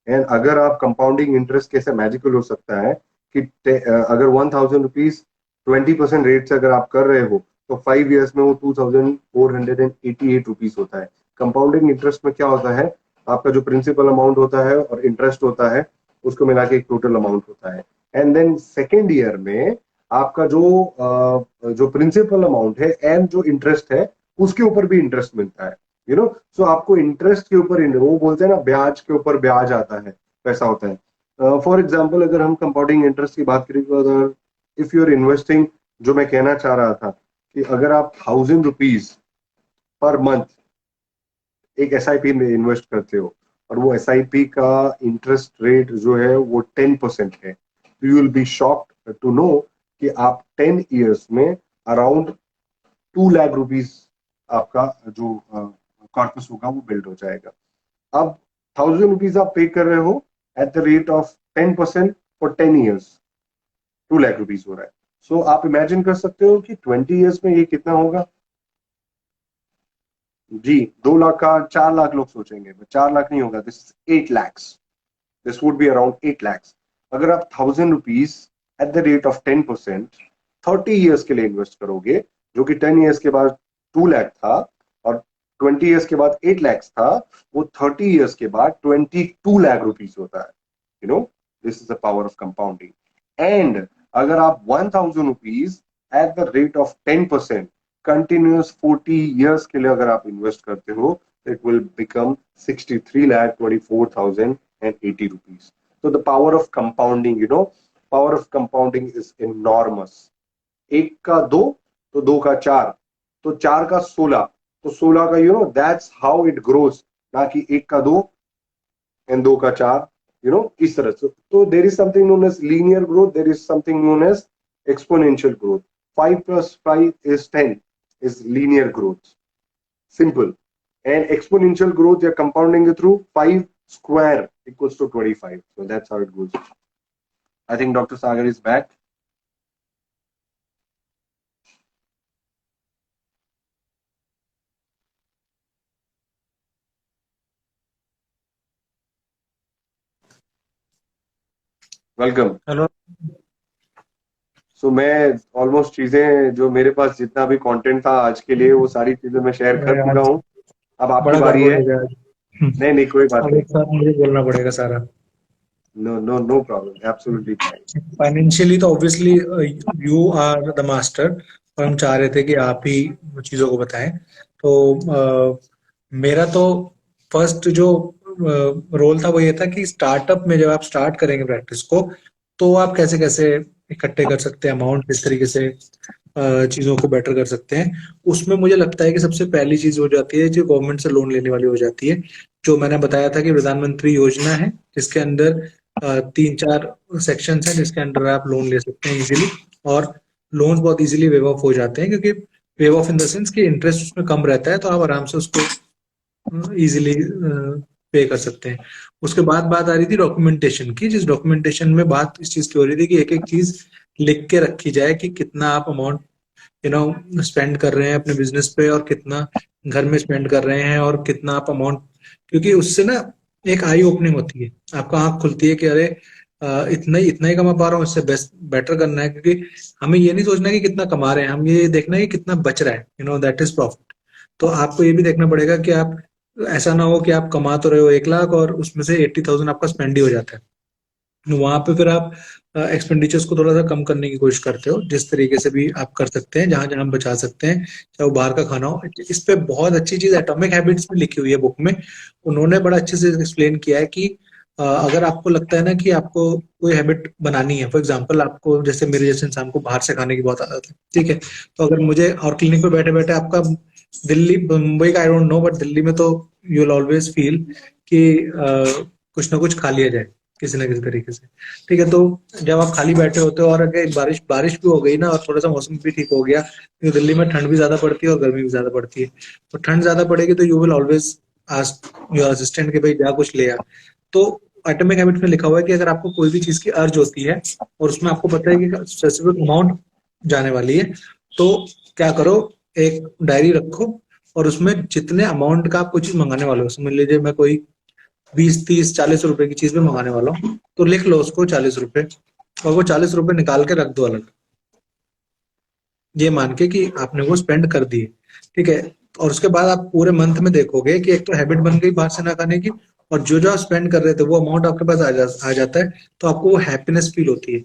एंड अगर आप कंपाउंडिंग इंटरेस्ट, कैसे मैजिकल हो सकता है कि अगर 1,000 रुपीज 20% रेट से अगर आप कर रहे हो तो 5 years में वो 2,488 रुपीज होता है. कंपाउंडिंग इंटरेस्ट में क्या होता है, आपका जो प्रिंसिपल अमाउंट होता है और इंटरेस्ट होता है उसको मिला के एक टोटल अमाउंट होता है. एंड देन सेकेंड ईयर में आपका जो प्रिंसिपल अमाउंट है एंड जो इंटरेस्ट है उसके ऊपर भी इंटरेस्ट मिलता है. सो आपको इंटरेस्ट के ऊपर, वो बोलते हैं ना ब्याज के ऊपर ब्याज आता है, वैसा होता है. फॉर एग्जाम्पल अगर हम कंपाउंडिंग इंटरेस्ट की बात करें तो अगर इफ यू आर इन्वेस्टिंग, जो मैं कहना चाह रहा था कि अगर आप 1,000 रुपीज पर मंथ एक SIP में इन्वेस्ट करते हो और वो SIP का इंटरेस्ट रेट जो है वो 10% है, तो you will be shocked to know कि आप 10 years में अराउंड 2 लाख रुपीज आपका जो कॉर्पस होगा वो बिल्ड हो जाएगा. अब 1,000 रुपीज आप पे कर रहे हो eight the rate of 10% for 10 years, 2 lakh rupees हो रहा है. सो आप इमेजिन कर सकते हो कि 20 years में ये कितना होगा. जी 2 लाख का 4 लाख लोग सोचेंगे, 4 लाख नहीं होगा, this 8 lakhs, this would be around 8 lakhs. अगर आप 1,000 rupees at the rate of 10% 30 years के लिए इन्वेस्ट करोगे, जो कि 10 years के बाद 2 लाख था और 20 years के बाद 8 lakhs था, वो 30 years के बाद 22 लाख रुपीज होता है. This is the power of compounding. And अगर आप 1,000 rupees at the rate of 10% continuous 40 years के लिए अगर आप इन्वेस्ट करते हो, it will become 63,24,080 rupees. So the power of compounding, power of compounding is enormous. 1 का 2 तो 2 का 4 तो 4 का 16 तो 16 का that's how it grows. ना कि 1 का 2 and 2 का 4, इस तरह से. तो there is something known as linear growth, there is something known as exponential growth. 5 plus 5 is 10 is linear growth, simple. And exponential growth you're compounding it through 5 square equals to 25. So that's how it goes. I think Dr. Sagar is back. Welcome. Hello. So मैं almost चीजें जो मेरे पास जितना भी content था आज के लिए वो सारी चीजें मैं शेयर कर चुका हूँ. अब आपकी बड़ा बारी है. गड़बड़ हो गया. नहीं कोई बात अब नहीं. एक साथ मुझे बोलना पड़ेगा सारा. No problem, absolutely fine. Financially तो obviously you are the master और हम चाह रहे थे कि आप ही चीजों को बताएं. तो मेरा तो फर्स्ट जो रोल था वो ये था कि स्टार्टअप में जब आप स्टार्ट करेंगे प्रैक्टिस को तो आप कैसे कैसे इकट्ठे कर सकते हैं अमाउंट, किस तरीके से चीजों को बेटर कर सकते हैं. उसमें मुझे लगता है कि सबसे पहली चीज हो जाती है जो गवर्नमेंट से लोन लेने वाली हो जाती है. जो मैंने बताया था कि प्रधानमंत्री योजना है जिसके अंदर 3-4 सेक्शंस हैं जिसके अंडर आप लोन ले सकते हैं इजीली. और लोन्स बहुत इजीली वेव ऑफ हो जाते हैं क्योंकि wave of in the sense कि इंटरेस्ट उसमें कम रहता है, तो आप आराम से उसको इजीली पे कर सकते हैं. उसके बाद बात आ रही थी डॉक्यूमेंटेशन की, जिस डॉक्यूमेंटेशन में बात इस चीज की हो रही थी कि एक एक चीज लिख के रखी जाए कि कितना आप अमाउंट स्पेंड कर रहे हैं अपने बिजनेस पे और कितना घर में स्पेंड कर रहे हैं और कितना आप अमाउंट, क्योंकि उससे ना एक आई ओपनिंग होती है, आपका आंख खुलती है कि अरे इतना ही कमा पा रहा हूँ, इससे बेस्ट बेटर करना है. क्योंकि हमें ये नहीं सोचना कि कितना कमा रहे हैं, हम ये देखना है कि कितना बच रहा है, दैट इज प्रॉफिट. तो आपको ये भी देखना पड़ेगा कि आप ऐसा ना हो कि आप कमा तो रहे हो 1 लाख और उसमें से 80,000 आपका स्पेंड ही हो जाता है. वहां पे फिर आप एक्सपेंडिचर्स को थोड़ा सा कम करने की कोशिश करते हो, जिस तरीके से भी आप कर सकते हैं, जहां जहां बचा सकते हैं, चाहे वो बाहर का खाना हो. इस पे बहुत अच्छी चीज एटॉमिक हैबिट्स में लिखी हुई है बुक में. उन्होंने बड़ा अच्छे से एक्सप्लेन किया है कि अगर आपको लगता है ना कि आपको कोई हैबिट बनानी है, फॉर एग्जांपल आपको जैसे मेरे जैसे इंसान को बाहर से खाने की बहुत आदत है, ठीक है, तो अगर मुझे और क्लिनिक पे बैठे बैठे आपका दिल्ली मुंबई का I don't know but Delhi में तो यू विल ऑलवेज फील कि कुछ ना कुछ खा लिया जाए, किसी ना किसी तरीके से। ठीक है, तो जब आप खाली बैठे होते हो और अगर बारिश बारिश भी हो गई ना और थोड़ा सा मौसम भी ठीक हो गया, क्योंकि दिल्ली में ठंड भी ज्यादा पड़ती है और गर्मी भी ज्यादा पड़ती है, तो ठंड ज्यादा पड़ेगी तो you will always ask your assistant कि भाई जा कुछ ले आ। तो एटॉमिक हैबिट में लिखा हुआ है कि अगर आपको कोई भी चीज की अर्ज होती है और उसमें आपको पता है कि स्पेसिफिक अमाउंट जाने वाली है, तो क्या करो, एक डायरी रखो और उसमें जितने अमाउंट का आप कोई चीज मंगाने वाले हो, समझ लीजिए मैं कोई 20, 30, 40 रुपए की चीज भी मंगाने वाला हूँ, तो लिख लो उसको 40 रुपए, और वो 40 रुपए निकाल के रख दो अलग, ये मान के कि आपने वो स्पेंड कर दिए। ठीक है, और उसके बाद आप पूरे मंथ में देखोगे कि एक तो हैबिट बन गई बाहर से ना खाने की, और जो जो आप स्पेंड कर रहे थे वो अमाउंट आपके पास आ जाता है, तो आपको वो हैप्पीनेस फील होती है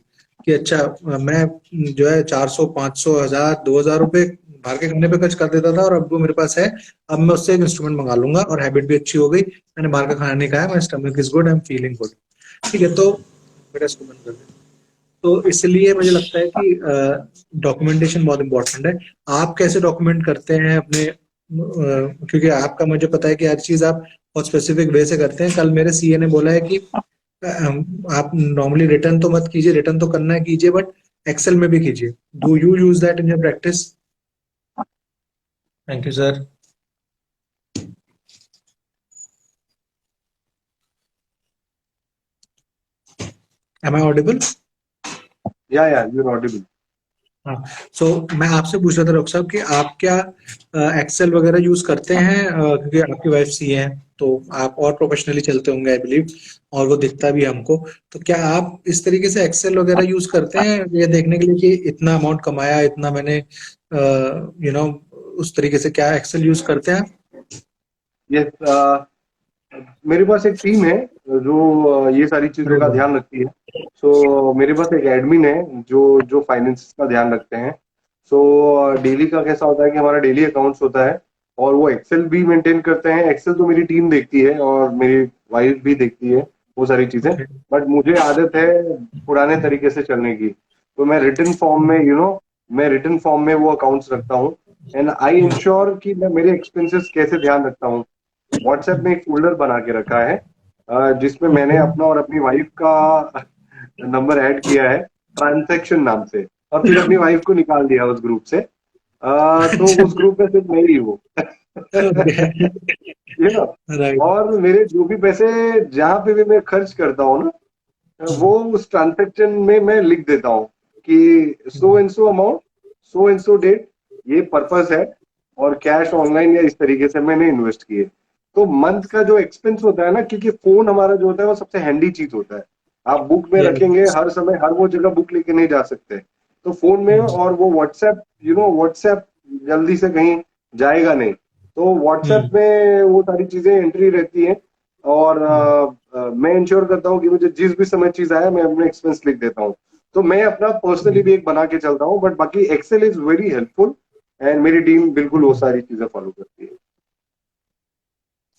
कि अच्छा मैं जो है 400, 500, 1000, 2000 रुपए बाहर के खाने पे खर्च कर देता था और अब वो मेरे पास है, अब मैं उससे एक इंस्ट्रूमेंट मंगा लूंगा और हैबिट भी अच्छी हो गई, मैंने बाहर का खाना नहीं खाया, my stomach is good, I am feeling good. ठीक है, तो बेटा इसको बंद कर दे। तो इसलिए मुझे लगता है कि डॉक्यूमेंटेशन बहुत इंपॉर्टेंट है। आप कैसे डॉक्यूमेंट करते हैं अपने, क्योंकि आपका मुझे पता है कि हर चीज आप बहुत स्पेसिफिक वे से करते हैं। कल मेरे सीए ने बोला है कि आप नॉर्मली रिटर्न तो मत कीजिए, रिटर्न तो करना है कीजिए बट एक्सेल में भी कीजिए। Do you use that in your practice? Thank you sir. Am I audible? Yeah you are audible. हाँ, सो मैं आपसे पूछ रहा था डॉक्टर साहब कि आप क्या एक्सेल वगैरह यूज करते हैं, क्योंकि आपकी वाइफ सी है तो आप और प्रोफेशनली चलते होंगे आई बिलीव, और वो दिखता भी है हमको। तो क्या आप इस तरीके से एक्सेल वगैरह यूज करते हैं ये देखने के लिए कि इतना अमाउंट कमाया, इतना मैंने उस तरीके से क्या एक्सेल यूज करते हैं? ये मेरे पास एक टीम है जो ये सारी चीजों का ध्यान रखती है। सो मेरे पास एक एडमिन है जो जो फाइनेंस का ध्यान रखते हैं। सो डेली का कैसा होता है कि हमारा डेली अकाउंट्स होता है और वो एक्सेल भी मेंटेन करते हैं। एक्सेल तो मेरी टीम देखती है और मेरी वाइफ भी देखती है वो सारी चीजें, बट मुझे आदत है पुराने तरीके से चलने की। तो मैं रिटन फॉर्म में मैं रिटन फॉर्म में वो अकाउंट्स रखता हूँ एंड आई इंश्योर कि मैं मेरे एक्सपेंसेस कैसे ध्यान रखता हूँ। व्हाट्सएप में एक फोल्डर बना के रखा है जिसमें मैंने अपना और अपनी वाइफ का नंबर ऐड किया है ट्रांजैक्शन नाम से, और फिर अपनी वाइफ को निकाल दिया उस ग्रुप से। तो उस ग्रुप में सिर्फ मैं ही हूँ। राइट। और मेरे जो भी पैसे जहाँ पे भी मैं खर्च करता हूँ ना, वो उस ट्रांजैक्शन में मैं लिख देता हूँ कि so and so amount, so and so date, ये पर्पस है और कैश ऑनलाइन या इस तरीके से मैंने इन्वेस्ट किए। तो मंथ का जो एक्सपेंस होता है ना, क्योंकि फोन हमारा जो होता है वो सबसे हैंडी चीज होता है। आप बुक में रखेंगे हर समय, हर वो जगह बुक लेके नहीं जा सकते, तो फोन में, और वो व्हाट्सएप व्हाट्सएप जल्दी से कहीं जाएगा नहीं, तो व्हाट्सएप में वो सारी चीजें एंट्री रहती हैं। और मैं इंश्योर करता हूँ कि मुझे जिस भी समय चीज आया मैं अपने एक्सपेंस लिख देता हूँ। तो मैं अपना पर्सनली भी एक बना के चलता हूँ, बट बाकी Excel is very helpful and मेरी टीम बिल्कुल वो सारी चीजें फॉलो करती है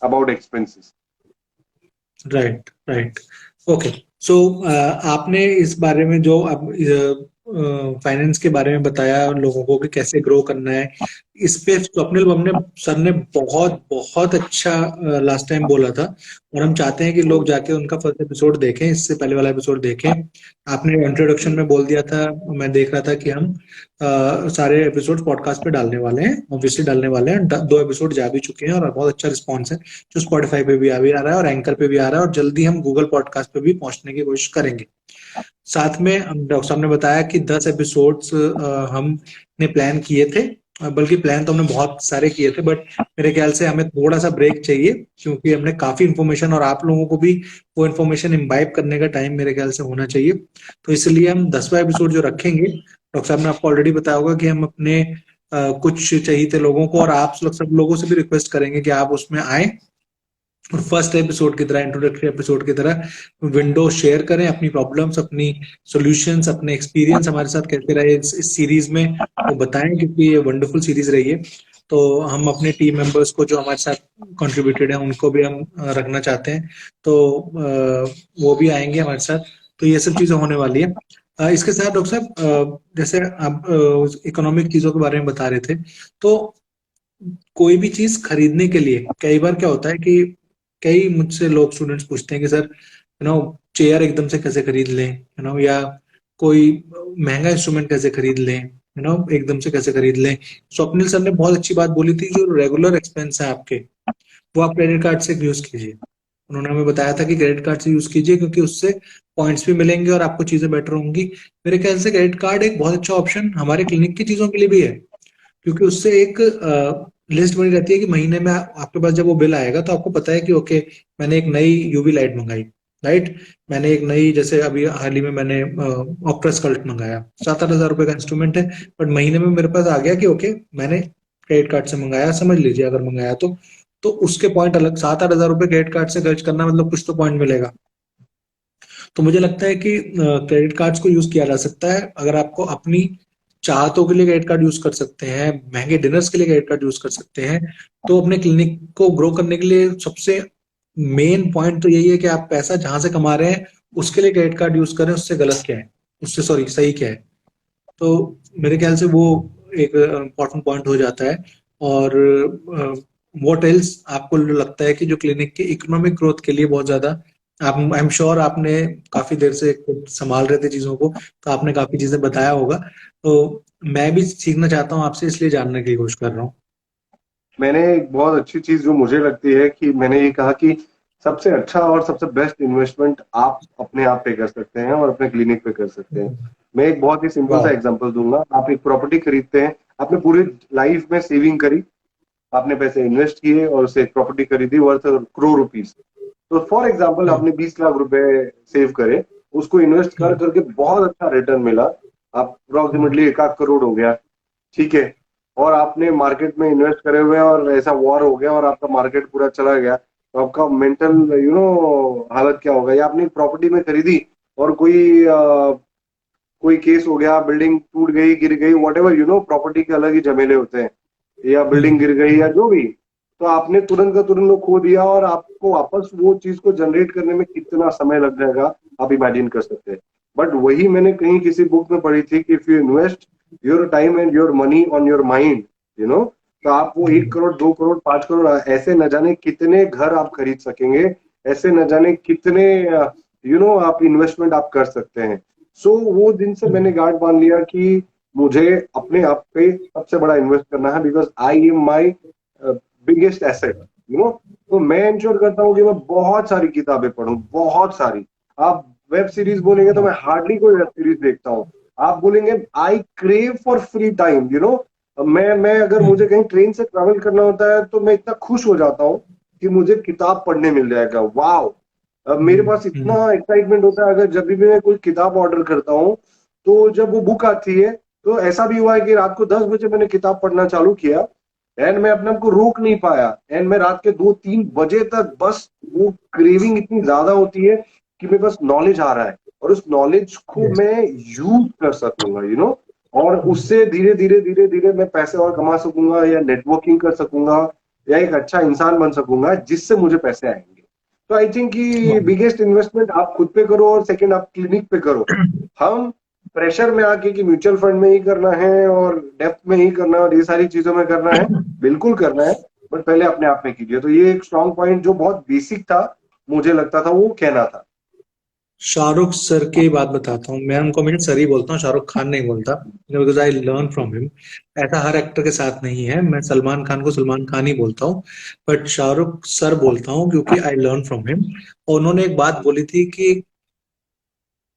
about expenses. Right, right. Okay, so आपने इस बारे में जो अब फाइनेंस के बारे में बताया लोगों को कि कैसे ग्रो करना है, इस पे स्वप्निल हमने सर ने बहुत बहुत अच्छा लास्ट टाइम बोला था, और हम चाहते हैं कि लोग जाके उनका फर्स्ट एपिसोड देखें, इससे पहले वाला एपिसोड देखें। आपने इंट्रोडक्शन में बोल दिया था, मैं देख रहा था कि हम सारे एपिसोड पॉडकास्ट पे डालने वाले हैं, ऑब्वियसली डालने वाले हैं। 2 एपिसोड जा भी चुके हैं और बहुत अच्छा रिस्पॉन्स है, जो स्पॉटिफाई पे भी आ रहा है और एंकर पे भी आ रहा है, और जल्दी हम गूगल पॉडकास्ट पे भी पहुंचने की कोशिश करेंगे। साथ में डॉक्टर साहब ने बताया कि 10 एपिसोड्स हमने प्लान किए थे, बल्कि प्लान तो हमने बहुत सारे किए थे, बट मेरे ख्याल से हमें थोड़ा सा ब्रेक चाहिए, क्योंकि हमने काफी इन्फॉर्मेशन और आप लोगों को भी वो इन्फॉर्मेशन इम्बाइब करने का टाइम मेरे ख्याल से होना चाहिए। तो इसलिए हम 10वां एपिसोड जो रखेंगे, डॉक्टर साहब ने आपको ऑलरेडी बताया होगा कि हम अपने कुछ चाहिए लोगों को और आप सब लोगों से भी रिक्वेस्ट करेंगे कि आप उसमें आए और फर्स्ट एपिसोड की तरह, इंट्रोडक्टरी एपिसोड की तरह विंडो शेयर करें, अपनी प्रॉब्लम्स, अपनी सॉल्यूशंस, अपने एक्सपीरियंस हमारे साथ कैसे रहे इस सीरीज में वो बताएं, क्योंकि ये वंडरफुल सीरीज रही है। तो हम अपने टीम मेंबर्स को जो हमारे साथ कंट्रीब्यूटेड है उनको भी हम रखना चाहते हैं, तो वो भी आएंगे हमारे साथ। तो ये सब चीजें होने वाली है। इसके साथ डॉक्टर साहब, जैसे आप इकोनॉमिक चीजों के बारे में बता रहे थे, तो कोई भी चीज खरीदने के लिए कई बार क्या होता है कि कई मुझसे लोग, स्टूडेंट्स पूछते हैं कि सर चेयर एकदम से कैसे खरीद लें, या कोई महंगा इंस्ट्रूमेंट कैसे खरीद लें, एकदम से कैसे खरीद लें। स्वप्निल सर ने बहुत अच्छी बात बोली थी, जो रेगुलर एक्सपेंस है आपके, वो आप क्रेडिट कार्ड से यूज कीजिए। उन्होंने हमें बताया था कि क्रेडिट कार्ड से यूज कीजिए, क्योंकि उससे पॉइंट्स भी मिलेंगे और आपको चीजें बेटर होंगी। मेरे ख्याल से क्रेडिट कार्ड एक बहुत अच्छा ऑप्शन हमारे क्लिनिक की चीजों के लिए भी है, क्योंकि उससे एक लिस्ट बनी रहती है कि महीने में आपके पास जब वो बिल आएगा तो आपको पता है कि ओके, मैंने एक नई यूवी लाइट मंगाई, राइट, मैंने एक नई, जैसे अभी हाल ही में मैंने ऑक्ट्रस कल्ट मंगाया, 7-8 हजार रुपए का इंस्ट्रूमेंट है, बट महीने में मेरे पास आ गया कि ओके, मैंने क्रेडिट कार्ड से मंगाया, समझ लीजिए अगर मंगाया तो उसके पॉइंट अलग। 7-8 हजार रुपए क्रेडिट कार्ड से खर्च करना मतलब कुछ तो पॉइंट मिलेगा। तो मुझे लगता है कि क्रेडिट कार्ड्स को यूज किया जा सकता है। अगर आपको अपनी चाहतों के लिए क्रेडिट कार्ड यूज कर सकते हैं, महंगे डिनर्स के लिए क्रेडिट कार्ड यूज कर सकते हैं, तो अपने क्लिनिक को ग्रो करने के लिए सबसे मेन पॉइंट तो यही है कि आप पैसा जहां से कमा रहे हैं उसके लिए क्रेडिट कार्ड यूज करें। उससे गलत क्या है, उससे सॉरी सही क्या है? तो मेरे ख्याल से वो एक इम्पोर्टेंट पॉइंट हो जाता है। और व्हाट एल्स आपको लगता है कि जो क्लिनिक के इकोनॉमिक ग्रोथ के लिए बहुत ज्यादा, आप, आई एम श्योर आपने काफी देर से खुद संभाल रहे थे चीजों को, तो आपने काफी चीजें बताया होगा, तो मैं भी सीखना चाहता हूँ आपसे, इसलिए जानने की कोशिश कर रहा हूँ। मैंने एक बहुत अच्छी चीज जो मुझे लगती है कि मैंने ये कहा कि सबसे अच्छा और सबसे बेस्ट इन्वेस्टमेंट आप अपने आप पे कर सकते हैं और अपने क्लिनिक पे कर सकते हैं। मैं एक बहुत ही सिंपल सा वाह। एग्जांपल दूंगा। आप एक प्रॉपर्टी खरीदते हैं, आपने पूरी लाइफ में सेविंग करी, आपने पैसे इन्वेस्ट किए और उसे एक प्रॉपर्टी खरीदी वर्थ करोड़ रुपीस। तो फॉर एग्जाम्पल आपने 20 लाख रुपए सेव करे, उसको इन्वेस्ट कर करके बहुत अच्छा रिटर्न मिला, आप अप्रोक्सीमेटली 1 लाख करोड़ हो गया, ठीक है। और आपने मार्केट में इन्वेस्ट करे हुए हैं और ऐसा वॉर हो गया और आपका मार्केट पूरा चला गया, तो आपका मेंटल हालत क्या होगा। या आपने प्रॉपर्टी में खरीदी और कोई केस हो गया, बिल्डिंग टूट गई, गिर गई, वट एवर, प्रॉपर्टी के अलग ही झमेले होते हैं, या बिल्डिंग गिर गई या जो भी, तो आपने तुरंत का तुरंत वो खो दिया और आपको वापस वो चीज को जनरेट करने में कितना समय लग जाएगा आप इमेजिन कर सकते हैं। बट वही मैंने कहीं किसी बुक में पढ़ी थी कि if you invest your time and your money on your mind, तो आप वो 1 करोड़, 2 करोड़, 5 करोड़, ऐसे न जाने कितने घर आप खरीद सकेंगे, ऐसे न जाने कितने आप इन्वेस्टमेंट आप कर सकते हैं। सो वो दिन से मैंने गार्ड बांध लिया कि मुझे अपने आप पे सबसे बड़ा इन्वेस्ट करना है, because I am my biggest asset, तो मैं इंश्योर करता हूँ कि मैं बहुत सारी किताबें पढूं, बहुत सारी। आप वेब सीरीज बोलेंगे तो मैं हार्डली कोई वेब सीरीज देखता हूँ। आप बोलेंगे आई क्रेव फॉर फ्री टाइम, मैं अगर मुझे कहीं ट्रेन से ट्रैवल करना होता है तो मैं इतना खुश हो जाता हूँ कि मुझे किताब पढ़ने मिल जाएगा। वाव, मेरे पास इतना एक्साइटमेंट होता है अगर जब भी मैं कोई किताब ऑर्डर करता हूँ, तो जब वो बुक आती है, तो ऐसा भी हुआ है कि रात को 10 बजे मैंने किताब पढ़ना चालू किया एंड मैं अपने आप को रोक नहीं पाया, एंड मैं रात के 2-3 बजे तक, बस वो क्रेविंग इतनी ज्यादा होती है कि मेरे पास नॉलेज आ रहा है और उस नॉलेज को मैं यूज कर सकूंगा, और उससे धीरे धीरे धीरे धीरे मैं पैसे और कमा सकूंगा, या नेटवर्किंग कर सकूंगा, या एक अच्छा इंसान बन सकूंगा जिससे मुझे पैसे आएंगे। तो आई थिंक कि बिगेस्ट इन्वेस्टमेंट आप खुद पे करो और सेकंड आप क्लिनिक पे करो। हम प्रेशर में आके कि म्यूचुअल फंड में ही करना है और डेप्थ में ही करना है और ये सारी चीजों में करना है, बिल्कुल करना है, बट पहले अपने आप में कीजिए। तो ये एक स्ट्रॉन्ग पॉइंट जो बहुत बेसिक था, मुझे लगता था वो कहना था। शाहरुख सर की बात बताता हूँ, मैं उनको हमेशा सर ही बोलता हूँ, शाहरुख खान नहीं बोलता, because I learn from him. ऐसा हर एक्टर के साथ नहीं है, मैं सलमान खान को सलमान खान ही बोलता हूँ, बट शाहरुख सर बोलता हूँ क्योंकि आई लर्न फ्रॉम हिम। और उन्होंने एक बात बोली थी कि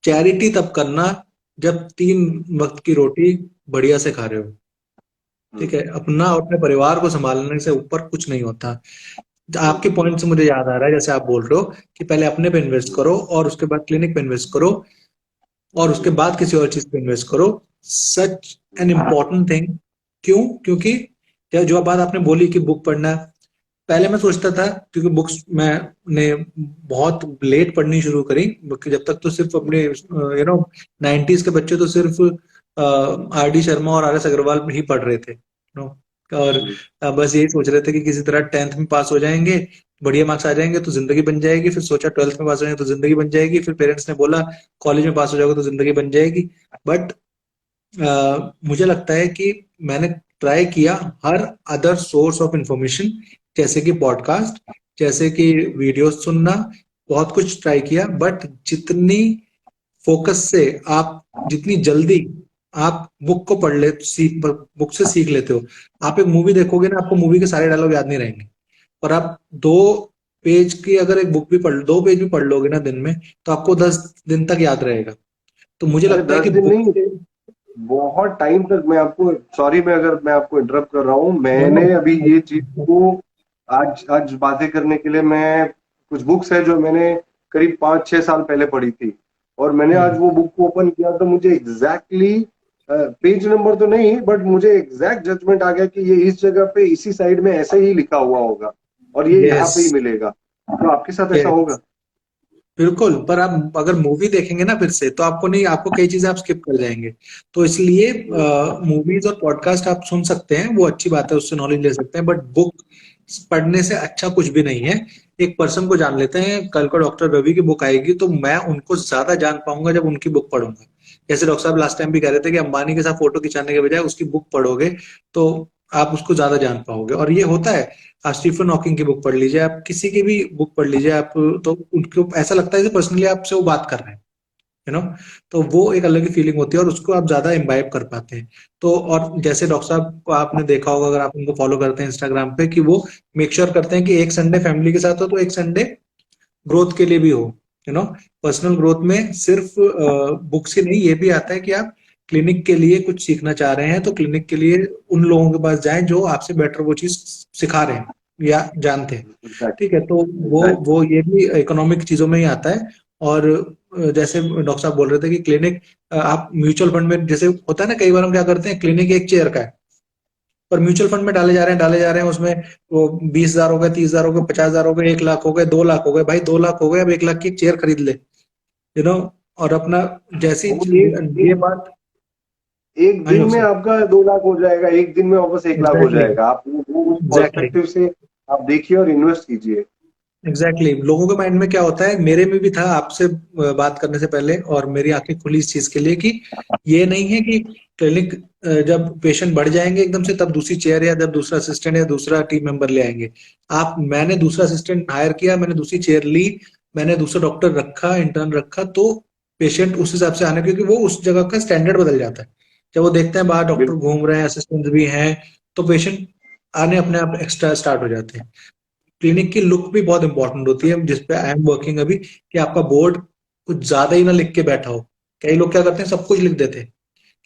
चैरिटी तब करना जब 3 वक्त की रोटी बढ़िया से खा रहे हो, ठीक है, अपना और अपने परिवार को संभालने से ऊपर कुछ नहीं होता। आपके पॉइंट से मुझे याद आ रहा है, जैसे आप बोल रहे हो कि पहले अपने पे इन्वेस्ट करो और उसके बाद क्लिनिक पे इन्वेस्ट करो और उसके बाद किसी और चीज पे इन्वेस्ट करो। Such an important thing. क्यों? क्योंकि जो बात आपने बोली कि बुक पढ़ना, पहले मैं सोचता था, क्योंकि बुक्स मैंने बहुत लेट पढ़नी शुरू करी, जब तक तो सिर्फ अपने 90s के बच्चे तो सिर्फ RD शर्मा और RS अग्रवाल ही पढ़ रहे थे, और बस यही सोच रहे थे कि किसी तरह 10th में पास हो जाएंगे, बढ़िया मार्क्स आ जाएंगे तो जिंदगी बन जाएगी। फिर सोचा 12th में पास हो जाएंगे तो जिंदगी बन जाएगी। फिर पेरेंट्स ने बोला कॉलेज में पास हो जाओगे तो जिंदगी बन जाएगी। बट मुझे लगता है कि मैंने ट्राई किया हर अदर सोर्स ऑफ इंफॉर्मेशन, जैसे कि पॉडकास्ट, जैसे कि वीडियोस सुनना, बहुत कुछ ट्राई किया, बट जितनी फोकस से आप, जितनी जल्दी आप बुक को पढ़ ले सीख बुक से सीख लेते हो, आप एक मूवी देखोगे ना, आपको मूवी के सारे डायलॉग याद नहीं रहेंगे। और आप 2 पेज की अगर एक बुक भी पढ़ 2 पेज भी पढ़ लोगे ना दिन में, तो आपको 10 दिन तक याद रहेगा। तो मुझे अरे लगता है दस कि दिन बुक नहीं, से, बहुत टाइम तक। मैं आपको सॉरी, मैं अगर मैं आपको इंटरप्ट कर रहा हूँ, नो मैंने अभी ये चीज नो, को आज आज बातें करने के लिए मैं कुछ बुक्स है जो मैंने करीब 5-6 साल पहले पढ़ी थी, और मैंने आज वो बुक को ओपन किया तो मुझे एग्जैक्टली पेज नंबर तो नहीं, बट मुझे एग्जैक्ट जजमेंट आ गया कि ये इस जगह पे इसी साइड में ऐसे ही लिखा हुआ होगा और ये यहाँ यस, पे ही मिलेगा। तो आपके साथ ऐसा यस, होगा? बिल्कुल। पर आप अगर मूवी देखेंगे ना फिर से, तो आपको नहीं, आपको कई चीजें आप स्किप कर जाएंगे। तो इसलिए मूवीज और पॉडकास्ट आप सुन सकते हैं, वो अच्छी बात है, उससे नॉलेज ले सकते हैं, बट बुक पढ़ने से अच्छा कुछ भी नहीं है। एक पर्सन को जान लेते हैं, कल को डॉक्टर रवि की बुक आएगी तो मैं उनको ज्यादा जान पाऊंगा जब उनकी बुक पढ़ूंगा। जैसे डॉक्टर साहब लास्ट टाइम भी कह रहे थे कि अंबानी के साथ फोटो खिंचाने के बजाय उसकी बुक पढ़ोगे तो आप उसको ज्यादा जान पाओगे, और ये होता है। आप स्टीफन हॉकिंग की बुक पढ़ लीजिए, आप किसी की भी बुक पढ़ लीजिए आप, तो उनको ऐसा लगता है कि पर्सनली आपसे वो बात कर रहे हैं, यू नो। तो वो एक अलग ही फीलिंग होती है और उसको आप ज्यादा इम्बाइब कर पाते हैं। तो और जैसे डॉक्टर साहब को आपने देखा होगा, अगर आप उनको फॉलो करते हैं इंस्टाग्राम पे, कि वो मेक श्योर करते हैं कि एक संडे फैमिली के साथ हो तो एक संडे ग्रोथ के लिए भी हो, यू नो। पर्सनल ग्रोथ में सिर्फ बुक्स ही नहीं, ये भी आता है कि आप क्लिनिक के लिए कुछ सीखना चाह रहे हैं तो क्लिनिक के लिए उन लोगों के पास जाएं जो आपसे बेटर वो चीज सिखा रहे हैं या जानते हैं। ठीक एग्जैक्टली, है, तो एग्जैक्टली। वो ये भी इकोनॉमिक चीजों में ही आता है। और जैसे डॉक्टर साहब बोल रहे थे कि क्लिनिक, आप म्यूचुअल फंड में, जैसे होता है ना, कई बार हम क्या करते हैं, क्लिनिक एक चेयर का है, पर म्यूचुअल फंड में डाले जा रहे हैं उसमें वो 20,000 हो गए, 30,000 हो गए, 50,000 हो गए, 1 लाख हो गए, 2 लाख हो गए। भाई 2 लाख हो गए, अब 1 लाख की एक चेयर खरीद ले, यू नो। और अपना, जैसी वो एक ये बात। एक हाँ दिन डॉक्टर में साहब, आपका 2 लाख हो जाएगा, एक दिन में वापस 1 लाख हो एग्जैक्टली, जाएगा। आप वो उस एग्जैक्टली, पर्सपेक्टिव से आप देखिए और इन्वेस्ट कीजिए। एग्जैक्टली। लोगों के माइंड में क्या होता है, मेरे में भी था आपसे बात करने से पहले, और मेरी आंखें खुली इस चीज के लिए कि ये नहीं है कि क्लिनिक जब पेशेंट बढ़ जाएंगे एकदम से तब दूसरी चेयर या जब दूसरा असिस्टेंट या दूसरा टीम मेंबर ले आएंगे। आप मैंने दूसरा असिस्टेंट हायर किया, मैंने दूसरी चेयर ली, मैंने दूसरा डॉक्टर रखा, इंटर्न रखा, तो पेशेंट उस हिसाब से आने, क्योंकि वो उस जगह का स्टैंडर्ड बदल जाता है। जब वो देखते हैं बाहर डॉक्टर बिल्कुल। घूम रहे हैं, असिस्टेंट भी हैं, तो पेशेंट आने अपने आप एक्स्ट्रा स्टार्ट हो जाते हैं। क्लिनिक की लुक भी बहुत इंपॉर्टेंट होती है, जिसपे आई एम वर्किंग अभी, कि आपका बोर्ड कुछ ज्यादा ही ना लिख के बैठा हो। कई लोग क्या करते हैं, सब कुछ लिख देते हैं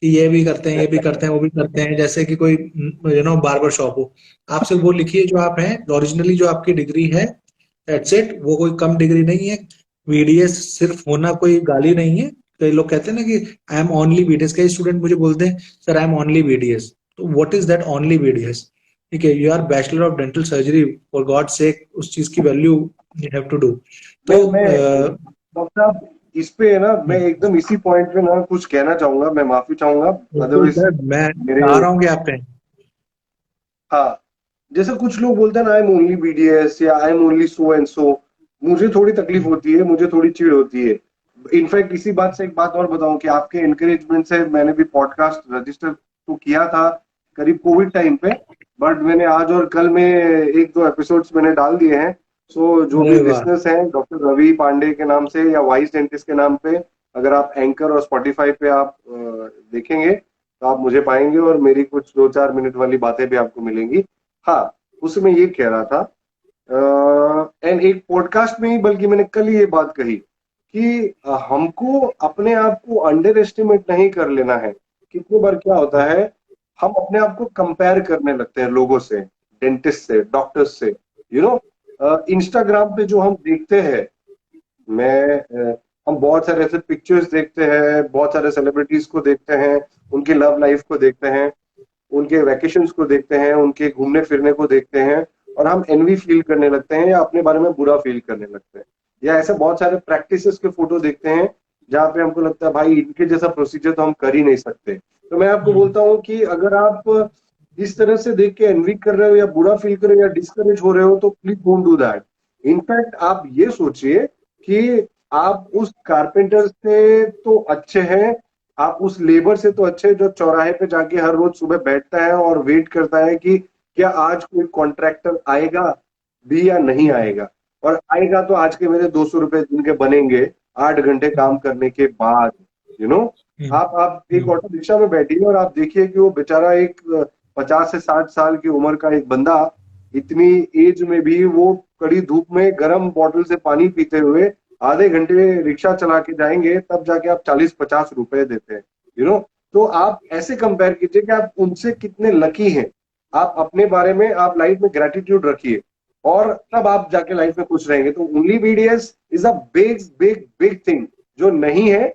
कि ये भी करते हैं, ये भी करते हैं, वो भी करते हैं, जैसे कि कोई बार्बर शॉप हो। आप सिर्फ वो लिखिए जो आप हैं, ओरिजिनली जो आपकी डिग्री है, दैट्स इट। वो कोई कम डिग्री नहीं है। बीडीएस सिर्फ होना कोई गाली नहीं है। कई लोग कहते हैं ना कि आई एम ओनली बीडीएस, कई स्टूडेंट मुझे बोलते हैं sir I am only BDS. तो what is that only BDS? ठीक है, you are bachelor of dental surgery, for God sake उस चीज की value you have to do. तो मैं डॉक्टर साहब, इस पे है ना, मैं एकदम इसी पॉइंट पे ना कुछ कहना चाहूंगा। मैं माफी चाहूंगा, बिल्कुल अदरवाइज सर, मैं मेरे। चाह रहा हूँ कि आप कहें। हाँ, जैसे कुछ लोग बोलते हैं ना, आई एम ओनली बीडीएस या आई एम ओनली सो एंड सो, मुझे थोड़ी तकलीफ होती है, मुझे थोड़ी चिढ़ होती है। इनफैक्ट इसी बात से एक बात और बताऊं कि आपके एनकरेजमेंट से मैंने भी पॉडकास्ट रजिस्टर तो किया था करीब कोविड टाइम पे, बट मैंने आज और कल में 1-2 एपिसोड्स मैंने डाल दिए हैं। सो जो भी अरे वाह, लिसनर्स हैं डॉक्टर रवि पांडे के नाम से या वाइस डेंटिस्ट के नाम पे, अगर आप एंकर और स्पॉटिफाई पे आप देखेंगे तो आप मुझे पाएंगे और मेरी कुछ 2-4 मिनट वाली बातें भी आपको मिलेंगी। हाँ, उसमें ये कह रहा था, एंड एक पॉडकास्ट में ही, बल्कि मैंने कल ही ये बात कही कि हमको अपने आप को अंडर एस्टिमेट नहीं कर लेना है। कितनी बार क्या होता है, हम अपने आप को कंपेयर करने लगते हैं लोगों से, डेंटिस्ट से, डॉक्टर्स से, यू नो। इंस्टाग्राम पे जो हम देखते हैं, मैं हम बहुत सारे ऐसे पिक्चर्स देखते हैं, बहुत सारे सेलिब्रिटीज को देखते हैं, उनकी लव लाइफ को देखते हैं, उनके वैकेशंस को देखते हैं, उनके घूमने फिरने को देखते हैं, और हम एनवी फील करने लगते हैं या अपने बारे में बुरा फील करने लगते हैं। या ऐसे बहुत सारे प्रैक्टिसेस के फोटो देखते हैं जहाँ पे हमको लगता है भाई इनके जैसा प्रोसीजर तो हम कर ही नहीं सकते। तो मैं आपको बोलता हूँ कि अगर आप इस तरह से देख के एनवी कर रहे हो या बुरा फील कर रहे हो या डिस्करेज हो रहे हो, तो please don't do that. In fact आप ये सोचिए कि आप उस कारपेंटर से तो अच्छे हैं, आप उस लेबर से तो अच्छे जो चौराहे पे जाके हर रोज सुबह बैठता है और वेट करता है कि क्या आज कोई कॉन्ट्रैक्टर आएगा भी या नहीं आएगा। और आएगा तो आज के मेरे 200 रुपए दिन के बनेंगे 8 घंटे काम करने के बाद, यू नो। हम्म, आप एक हम्म, ऑटो रिक्शा में बैठिए और आप देखिए कि वो बेचारा एक 50 से 60 साल की उम्र का एक बंदा, इतनी एज में भी वो कड़ी धूप में गर्म बॉटल से पानी पीते हुए आधे घंटे रिक्शा चला के जाएंगे, तब जाके आप 40-50 रुपए देते हैं, यू नो। तो आप ऐसे कंपेयर कीजिए कि आप उनसे कितने लकी हैं। आप अपने बारे में, आप लाइफ में ग्रेटिट्यूड रखिए, और तब आप जाके लाइफ में खुश रहेंगे। तो only BDS is a big big big thing. जो नहीं है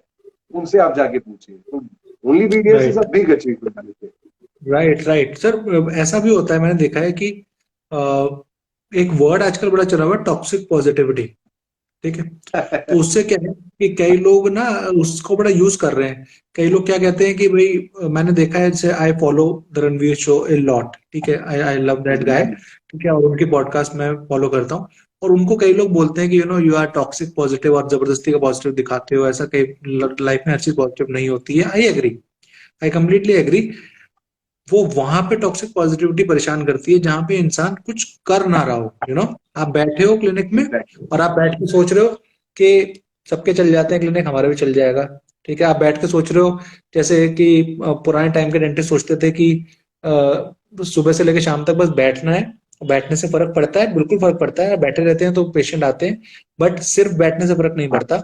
उनसे आप जाके पूछिए। तो only BDS is a right, big achievement. Right, right sir. ऐसा भी होता है, मैंने देखा है कि अ, एक वर्ड आजकल बड़ा चला हुआ है, टॉक्सिक पॉजिटिविटी। ठीक है, तो उससे क्या है कि कई लोग ना उसको बड़ा यूज कर रहे हैं। कई लोग क्या कहते हैं कि भाई मैंने देखा है, जैसे I follow the Ranveer show a lot, ठीक है, आई आई लव दैट गाय, ठीक है, और उनकी पॉडकास्ट मैं फॉलो करता हूँ। और उनको कई लोग बोलते हैं कि यू आर टॉक्सिक पॉजिटिव और जबरदस्ती का पॉजिटिव दिखाते हो, ऐसा कई लाइफ में हर चीज पॉजिटिव नहीं होती है। I agree, I completely agree. वो वहां पे टॉक्सिक पॉजिटिविटी परेशान करती है जहां पे इंसान कुछ कर ना रहा हो, आप बैठे हो क्लिनिक में एग्जैक्टली। और आप बैठ के सोच रहे हो कि सबके चल जाते हैं क्लिनिक, हमारा भी चल जाएगा। ठीक है, आप बैठ के सोच रहे हो जैसे कि पुराने टाइम के डेंटिस्ट सोचते थे कि सुबह से लेकर शाम तक बस बैठना है, बैठने से फर्क पड़ता है, बिल्कुल फर्क पड़ता है, बैठे रहते हैं तो पेशेंट आते हैं। बट सिर्फ बैठने से फर्क नहीं पड़ता।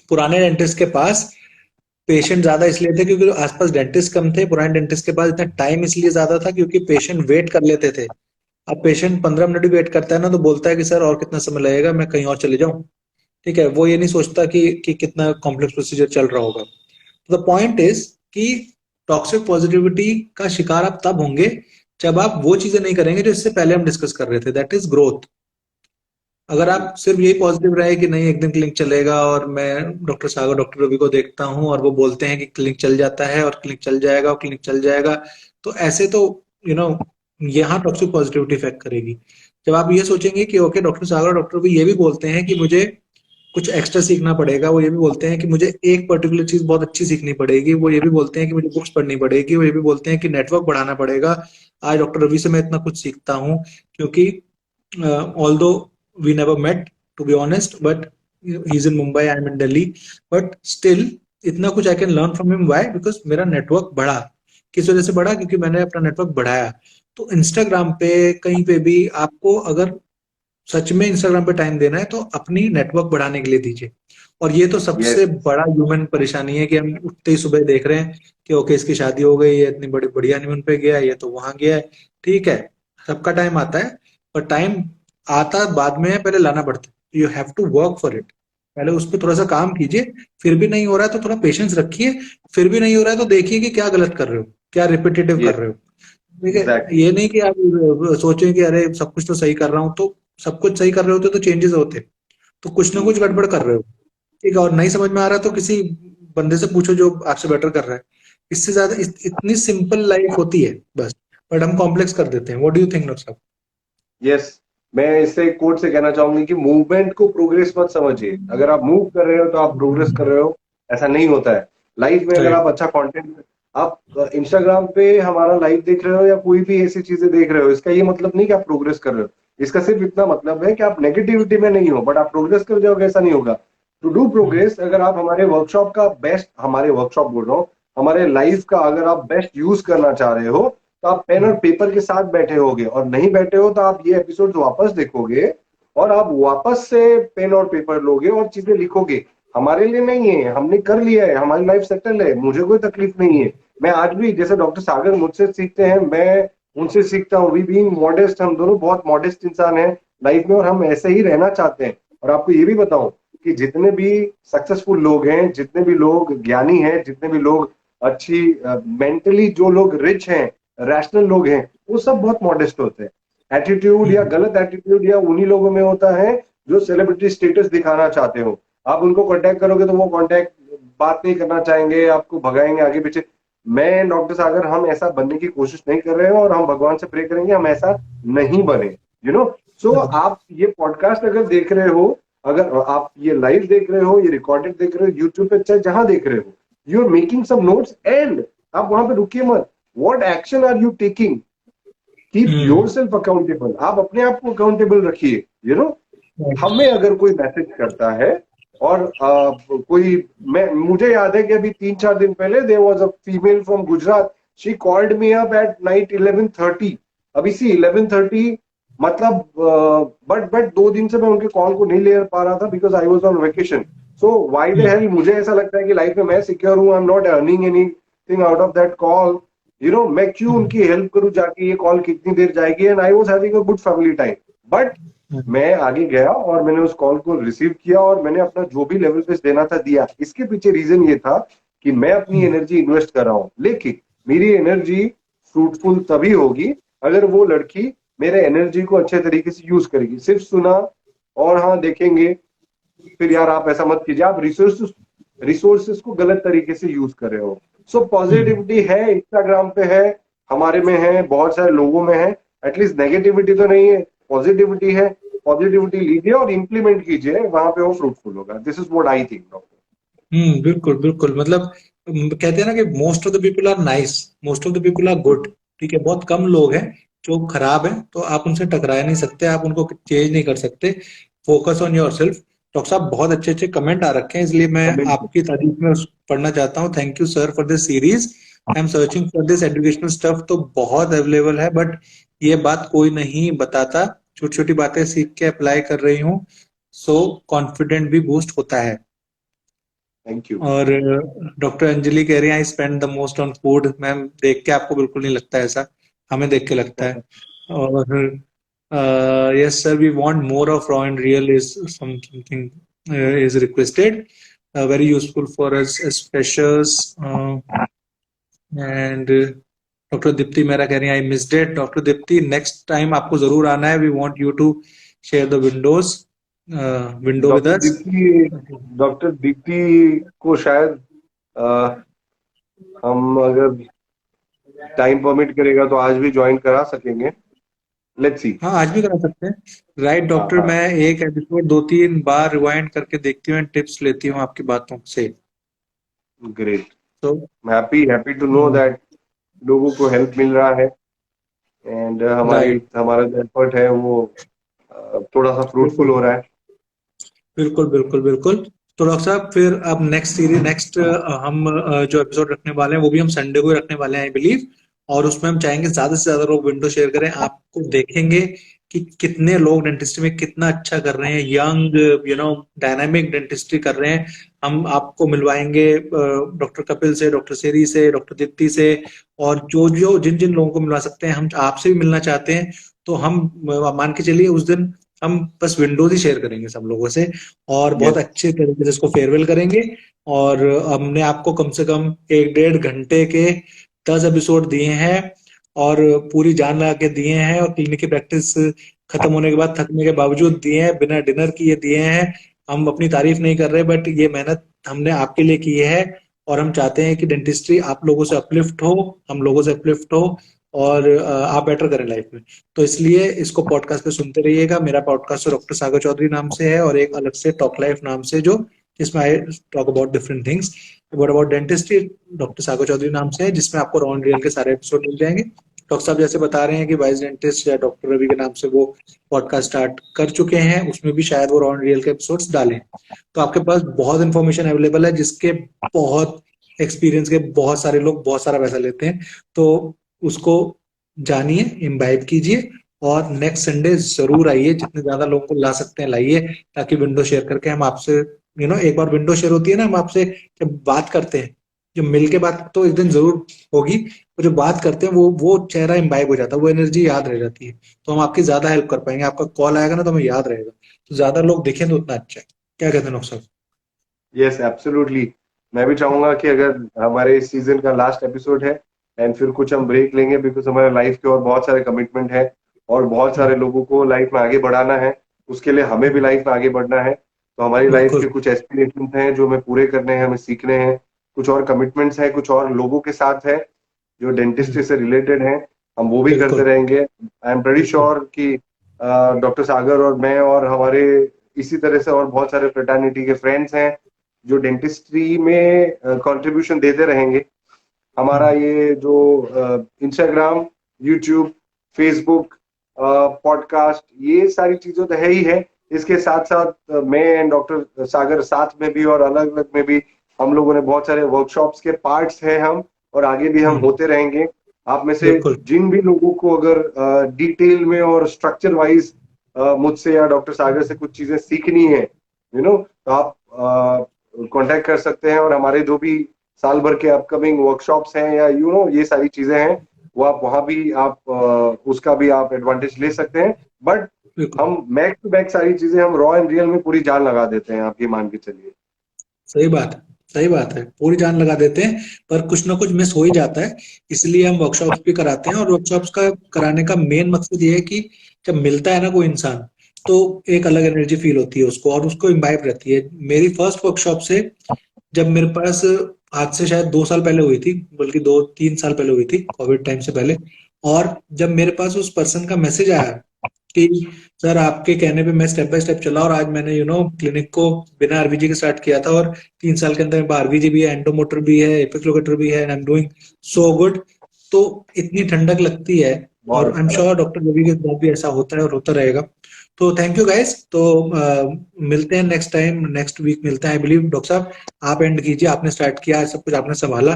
पुराने डेंटिस्ट के पास पेशेंट ज्यादा इसलिए थे क्योंकि आसपास डेंटिस्ट कम थे। पुराने डेंटिस्ट के पास इतना टाइम इसलिए ज्यादा था क्योंकि पेशेंट वेट कर लेते थे। अब पेशेंट 15 मिनट भी वेट करता है ना, तो बोलता है कि सर और कितना समय लगेगा, मैं कहीं और चले जाऊं। ठीक है, वो ये नहीं सोचता कि कितना कॉम्प्लेक्स प्रोसीजर चल रहा होगा। तो द पॉइंट इज कि टॉक्सिक पॉजिटिविटी का शिकार आप तब होंगे जब आप वो चीजें नहीं करेंगे जो इससे पहले हम डिस्कस कर रहे थे, दैट इज ग्रोथ। अगर आप सिर्फ यही पॉजिटिव रहे कि नहीं एक दिन क्लिनिक चलेगा, और मैं डॉक्टर सागर, डॉक्टर रवि को देखता हूँ और वो बोलते हैं कि क्लिनिक चल जाता है और क्लिनिक चल जाएगा और क्लिनिक चल जाएगा, तो ऐसे तो यू नो यहाँ टॉक्सिक पॉजिटिविटी इफेक्ट करेगी। जब आप ये सोचेंगे कि ओके डॉक्टर सागर और डॉक्टर रवि ये भी बोलते हैं कि मुझे कुछ एक्स्ट्रा सीखना पड़ेगा, वो ये भी बोलते हैं कि मुझे एक पर्टिकुलर चीज बहुत अच्छी सीखनी पड़ेगी, वो ये भी बोलते हैं कि मुझे बुक्स पढ़नी पड़ेगी, वो ये भी बोलते हैं कि नेटवर्क बढ़ाना पड़ेगा। आज डॉक्टर रवि से मैं इतना कुछ सीखता हूँ क्योंकि although we never met to be honest, but he's in Mumbai, I'm in Delhi, but still इतना कुछ I can learn from him. Why? Because मेरा नेटवर्क बढ़ा। किस वजह से बढ़ा? क्योंकि मैंने अपना नेटवर्क बढ़ाया। तो इंस्टाग्राम पे कहीं पे भी आपको अगर सच में इंस्टाग्राम पे टाइम देना है तो अपनी नेटवर्क बढ़ाने के लिए दीजिए। और ये तो सबसे यस। बड़ा ह्यूमन परेशानी है कि हम उठते ही सुबह देख रहे हैं कि ओके इसकी शादी हो गई है, इतनी बड़ी बढ़िया हनीमून पे गया है, ये तो वहां गया है। ठीक है, सबका टाइम आता है, पर टाइम आता बाद में है, पहले लाना पड़ता है। You have to work for it. पहले उस पर थोड़ा सा काम कीजिए। फिर भी नहीं हो रहा है तो थोड़ा पेशेंस रखिए। फिर भी नहीं हो रहा है तो देखिए कि क्या गलत कर रहे हो, क्या रिपीटेटिव कर यस। रहे हो। ठीक है, एग्जैक्टली। ये नहीं कि आप सोचें कि अरे सब कुछ तो सही कर रहा हूँ, तो सब कुछ सही कर रहे होते तो चेंजेस होते। तो कुछ ना कुछ गड़बड़ कर रहे हो। ठीक है, और नहीं समझ में आ रहा तो किसी बंदे से पूछो जो आपसे बेटर कर रहा है। इससे ज्यादा इतनी सिंपल लाइफ होती है बस। बट हम कॉम्प्लेक्स कर देते हैं। What do you think doctor साहब? यस। मैं इससे कोट से कहना चाहूंगी कि मूवमेंट को प्रोग्रेस मत समझिए। अगर आप मूव कर रहे हो तो आप प्रोग्रेस कर रहे हो, ऐसा नहीं होता है। लाइफ में अगर राइट, आप अच्छा कंटेंट, आप इंस्टाग्राम पे हमारा लाइव देख रहे हो या कोई भी ऐसी चीजें देख रहे हो, इसका ये मतलब नहीं कि आप प्रोग्रेस कर रहे हो। इसका सिर्फ इतना मतलब है कि आप नेगेटिविटी में नहीं हो, बट आप प्रोग्रेस कर जाओगे, ऐसा नहीं होगा। टू डू प्रोग्रेस, अगर आप हमारे वर्कशॉप का बेस्ट, हमारे वर्कशॉप बोल रहा हूँ, हमारे लाइफ का अगर आप बेस्ट यूज करना चाह रहे हो, तो आप पेन और पेपर के साथ बैठे होगे, और नहीं बैठे हो तो आप ये एपिसोड वापस देखोगे और आप वापस से पेन और पेपर लोगे और चीजें लिखोगे। हमारे लिए नहीं है, हमने कर लिया है, हमारी लाइफ सेटल है, मुझे कोई तकलीफ नहीं है। मैं आज भी, जैसे डॉक्टर सागर मुझसे सीखते हैं, मैं उनसे सीखता हूँ। वी बीइंग मॉडेस्ट, हम दोनों बहुत मॉडेस्ट इंसान हैं लाइफ में, और हम ऐसे ही रहना चाहते हैं। और आपको ये भी बताऊं कि जितने भी सक्सेसफुल लोग हैं, जितने भी लोग ज्ञानी हैं, जितने भी लोग अच्छी मेंटली जो लोग रिच हैं, रैशनल लोग हैं, वो सब बहुत मॉडेस्ट होते हैं। एटीट्यूड या गलत एटीट्यूड या उन्हीं लोगों में होता है जो सेलिब्रिटी स्टेटस दिखाना चाहते हो। आप उनको कांटेक्ट करोगे तो वो कांटेक्ट बात नहीं करना चाहेंगे, आपको भगाएंगे आगे पीछे। मैं डॉक्टर सागर, हम ऐसा बनने की कोशिश नहीं कर रहे हैं, और हम भगवान से प्रे करेंगे हम ऐसा नहीं बने, यू नो। सो आप ये पॉडकास्ट अगर देख रहे हो, अगर आप ये लाइव देख रहे हो, ये रिकॉर्डेड देख रहे हो, यूट्यूब पे चाहे जहां देख रहे हो, you are making some notes, and आप वहां पे रुकिए मत। What action are you taking? Keep yourself accountable. आप अपने आप को अकाउंटेबल रखिए, यू नो। हमें अगर कोई मैसेज करता है और कोई मुझे याद है कि अभी 3-4 दिन पहले there was a female from Gujarat, she called me up at night 11:30। अभी सी 11:30 मतलब बट 2 दिन से मैं उनके कॉल को नहीं ले पा रहा था because I was on vacation. So why the hell, मुझे ऐसा लगता है कि लाइफ में मैं सिक्योर हूं, आई am not earning anything out of that call, मैं क्यों उनकी हेल्प करूं जाके, ये कॉल कितनी देर जाएगी, and I was having a good family time. But मैं आगे गया और मैंने उस कॉल को रिसीव किया और मैंने अपना जो भी लेवल पे देना था दिया। इसके पीछे रीजन ये था कि मैं अपनी एनर्जी इन्वेस्ट कर रहा हूं, लेकिन मेरी एनर्जी फ्रूटफुल तभी होगी अगर वो लड़की मेरे एनर्जी को अच्छे तरीके से यूज करेगी। सिर्फ सुना और हाँ देखेंगे, फिर यार आप ऐसा मत कीजिए, आप रिसोर्सेस को गलत तरीके से यूज कर रहे हो। सो पॉजिटिविटी है, इंस्टाग्राम पे है, हमारे में है, बहुत सारे लोगों में है, एटलीस्ट नेगेटिविटी तो नहीं है, पॉजिटिविटी है। पॉजिटिविटी लीजिए और इंप्लीमेंट कीजिए, वहां पे वो फ्रूटफुल होगा। This is what I think doctor. बिल्कुल बिल्कुल। मतलब कहते हैं ना कि most of the people are nice, most of the people are good. ठीक है, बहुत कम लोग हैं जो खराब है, तो आप उनसे टकरा नहीं सकते, आप उनको चेंज नहीं कर सकते। Focus on your self. Doctor साहब बहुत अच्छे अच्छे कमेंट आ रखे हैं, इसलिए मैं बिल्कुल आपकी तारीफ में पढ़ना चाहता हूँ। Thank you sir for this series. I am searching for this educational stuff, तो बहुत अवेलेबल है, बट ये बात कोई नहीं बताता। छोटी छोटी बातें सीख के अप्लाई कर रही हूँ, सो कॉन्फिडेंट भी बूस्ट होता है। Thank you. और डॉक्टर अंजलि कह रही है I spend the most on food. Ma'am देख के आपको बिल्कुल नहीं लगता ऐसा, हमें देख के लगता है। और yes sir, we want more of raw and real is something is requested, very useful for us as freshers. And doctor Dipti मेरा कह रही है I missed it. Doctor Dipti next time आपको जरूर आना है, we want you to share the windows window with doctor us. Dipti doctor Dipti को शायद अ, हम अगर टाइम परमिट करेगा तो आज भी ज्वाइन करा सकेंगे। Let's see. हाँ आज भी करा सकते हैं। राइट हाँ डॉक्टर, हाँ, मैं एक एपिसोड 2-3 बार रिवाइंड करके देखती हूँ, टिप्स लेती हूँ आपकी बातों से। ग्रेट। तो happy happy to know that लोगों को हेल्प मिल रहा है, एंड हमारी राइट, हमारा जो एफर्ट है वो थोड़ा सा फ्रूटफुल बिल्कुल हो रहा है। बिल्कुल बिल्कुल बिल्कुल। तो डॉक्टर साहब फिर अब नेक्स्ट सीरीज, नेक्स्ट हम जो एपिसोड रखने वाले हैं वो भी हम संडे को ही रखने वाले हैं आई बिलीव। और उसमें हम चाहेंगे ज्यादा से ज्यादा लोग विंडो शेयर करें, आपको देखेंगे कि कितने लोग डेंटिस्ट्री में कितना अच्छा कर रहे हैं, यंग डायनामिक डेंटिस्ट्री कर रहे हैं। हम आपको मिलवाएंगे डॉक्टर कपिल से, डॉक्टर सेरी से, डॉक्टर दीप्ति से, और जो जो जिन जिन लोगों को मिलवा सकते हैं हम आपसे भी मिलना चाहते हैं। तो हम मान के चलिए उस दिन हम बस विंडोज ही शेयर करेंगे सब लोगों से, और बहुत यस। अच्छे तरीके से इसको फेयरवेल करेंगे। और हमने आपको कम से कम 1-1.5 घंटे के 10 एपिसोड दिए हैं, और पूरी जान लगा के दिए हैं, और क्लिनिक की प्रैक्टिस खत्म होने के बाद थकने के बावजूद दिए हैं, बिना डिनर किए दिए हैं। हम अपनी तारीफ नहीं कर रहे, बट ये मेहनत हमने आपके लिए की है। और हम चाहते हैं कि डेंटिस्ट्री आप लोगों से अपलिफ्ट हो, हम लोगों से अपलिफ्ट हो, और आप बेटर करें लाइफ में। तो इसलिए इसको पॉडकास्ट पे सुनते रहिएगा। मेरा पॉडकास्ट डॉक्टर सागर चौधरी नाम से है, और एक अलग से टॉक लाइफ नाम से, जो जिसमें I talk about different things. What about dentistry doctor Sagar Chaudhary नाम से है, जिसमें आपको रॉन रियल के सारे एपिसोड मिल जाएंगे। डॉक्टर साहब जैसे बता रहे हैं कि वाइस डेंटिस्ट या डॉक्टर रवि के नाम से वो पॉडकास्ट स्टार्ट कर चुके हैं, उसमें भी शायद वो रॉन रियल के एपिसोड्स डालें। तो आपके पास बहुत इंफॉर्मेशन अवेलेबल है, जिसके बहुत एक्सपीरियंस के बहुत सारे लोग बहुत सारा पैसा लेते हैं। तो उसको जानिए, इम्बाइब कीजिए, और नेक्स्ट संडे जरूर आइए, जितने ज्यादा लोगों को ला सकते हैं लाइए, ताकि विंडो शेयर करके हम आपसे एक बार विंडो शेयर होती है ना, हम आपसे जब बात करते हैं, जो मिल के बात तो एक दिन जरूर होगी, और जो बात करते हैं वो चेहरा इम्बाइब हो जाता है, वो एनर्जी याद रह जाती है। तो हम आपकी ज्यादा हेल्प कर पाएंगे, आपका कॉल आएगा ना तो हमें याद रहेगा। तो ज्यादा लोग दिखें तो उतना अच्छा है। क्या कहते हैं डॉक्टर साहब? Yes absolutely. मैं भी चाहूंगा कि अगर हमारे इस सीजन का लास्ट एपिसोड है एंड फिर कुछ हम ब्रेक लेंगे, बिकॉज हमारे लाइफ के और बहुत सारे कमिटमेंट है और बहुत सारे लोगों को लाइफ में आगे बढ़ाना है। उसके लिए हमें भी लाइफ में आगे बढ़ना है। तो हमारी लाइफ बिल्कुल के कुछ एस्पिरेशन हैं जो हमें पूरे करने हैं, हमें सीखने हैं। कुछ और कमिटमेंट्स हैं, कुछ और लोगों के साथ है जो डेंटिस्ट्री से रिलेटेड हैं, हम वो भी करते बिल्कुल रहेंगे। आई एम प्रेटी बिल्कुल श्योर कि डॉक्टर सागर और मैं और हमारे इसी तरह से और बहुत सारे फ्रेटर्निटी के फ्रेंड्स हैं जो डेंटिस्ट्री में कंट्रीब्यूशन देते रहेंगे। हमारा ये जो इंस्टाग्राम, यूट्यूब, फेसबुक, पॉडकास्ट, ये सारी चीजों तो है ही है, इसके साथ साथ मैं एंड डॉक्टर सागर साथ में भी और अलग अलग में भी हम लोगों ने बहुत सारे वर्कशॉप्स के पार्ट्स हैं हम, और आगे भी हम होते रहेंगे। आप में से बिल्कुल जिन भी लोगों को अगर डिटेल में और स्ट्रक्चर वाइज मुझसे या डॉक्टर सागर से कुछ चीजें सीखनी है, तो आप कांटेक्ट कर सकते हैं, और हमारे जो भी साल भर के अपकमिंग वर्कशॉप्स हैं या ये सारी चीजें हैं, वो आप वहां भी आप उसका भी आप एडवांटेज ले सकते हैं। बट बिल्कुल हम बैक टू बैक सारी चीजें हम रॉ एंड रियल में पूरी जान लगा देते हैं, आप ये मान के चलिए। सही बात है, सही बात है, पूरी जान लगा देते हैं, पर कुछ ना कुछ मिस हो ही जाता है। इसलिए हम वर्कशॉप्स भी कराते हैं, और वर्कशॉप्स का कराने का मेन मकसद ये है कि जब मिलता है ना कोई इंसान, तो एक अलग एनर्जी फील होती है उसको, और उसको इम्बाइब रहती है। मेरी फर्स्ट वर्कशॉप से, जब मेरे पास, आज से शायद 2 साल पहले हुई थी, बल्कि 2-3 साल पहले हुई थी, कोविड टाइम से पहले। और जब मेरे पास उस पर्सन का मैसेज आया कि सर आपके कहने पे मैं स्टेप बाय स्टेप चला, और आज मैंने क्लिनिक को बिना आरबीजी के स्टार्ट किया था, और 3 साल के अंदर आरबीजी भी है, एंडोमोटर भी है, एपिक लोकेटर भी है, and I am doing so good. तो इतनी ठंडक लगती है, बहुत और आई एम अच्छा श्योर लगा। डॉक्टर रवि के साथ भी ऐसा होता है और होता रहेगा। तो थैंक यू गाइस। तो मिलते हैं नेक्स्ट टाइम, नेक्स्ट वीक मिलते हैं आई बिलीव। डॉक्टर साहब आप एंड कीजिए, आपने स्टार्ट किया, सब कुछ आपने संभाला।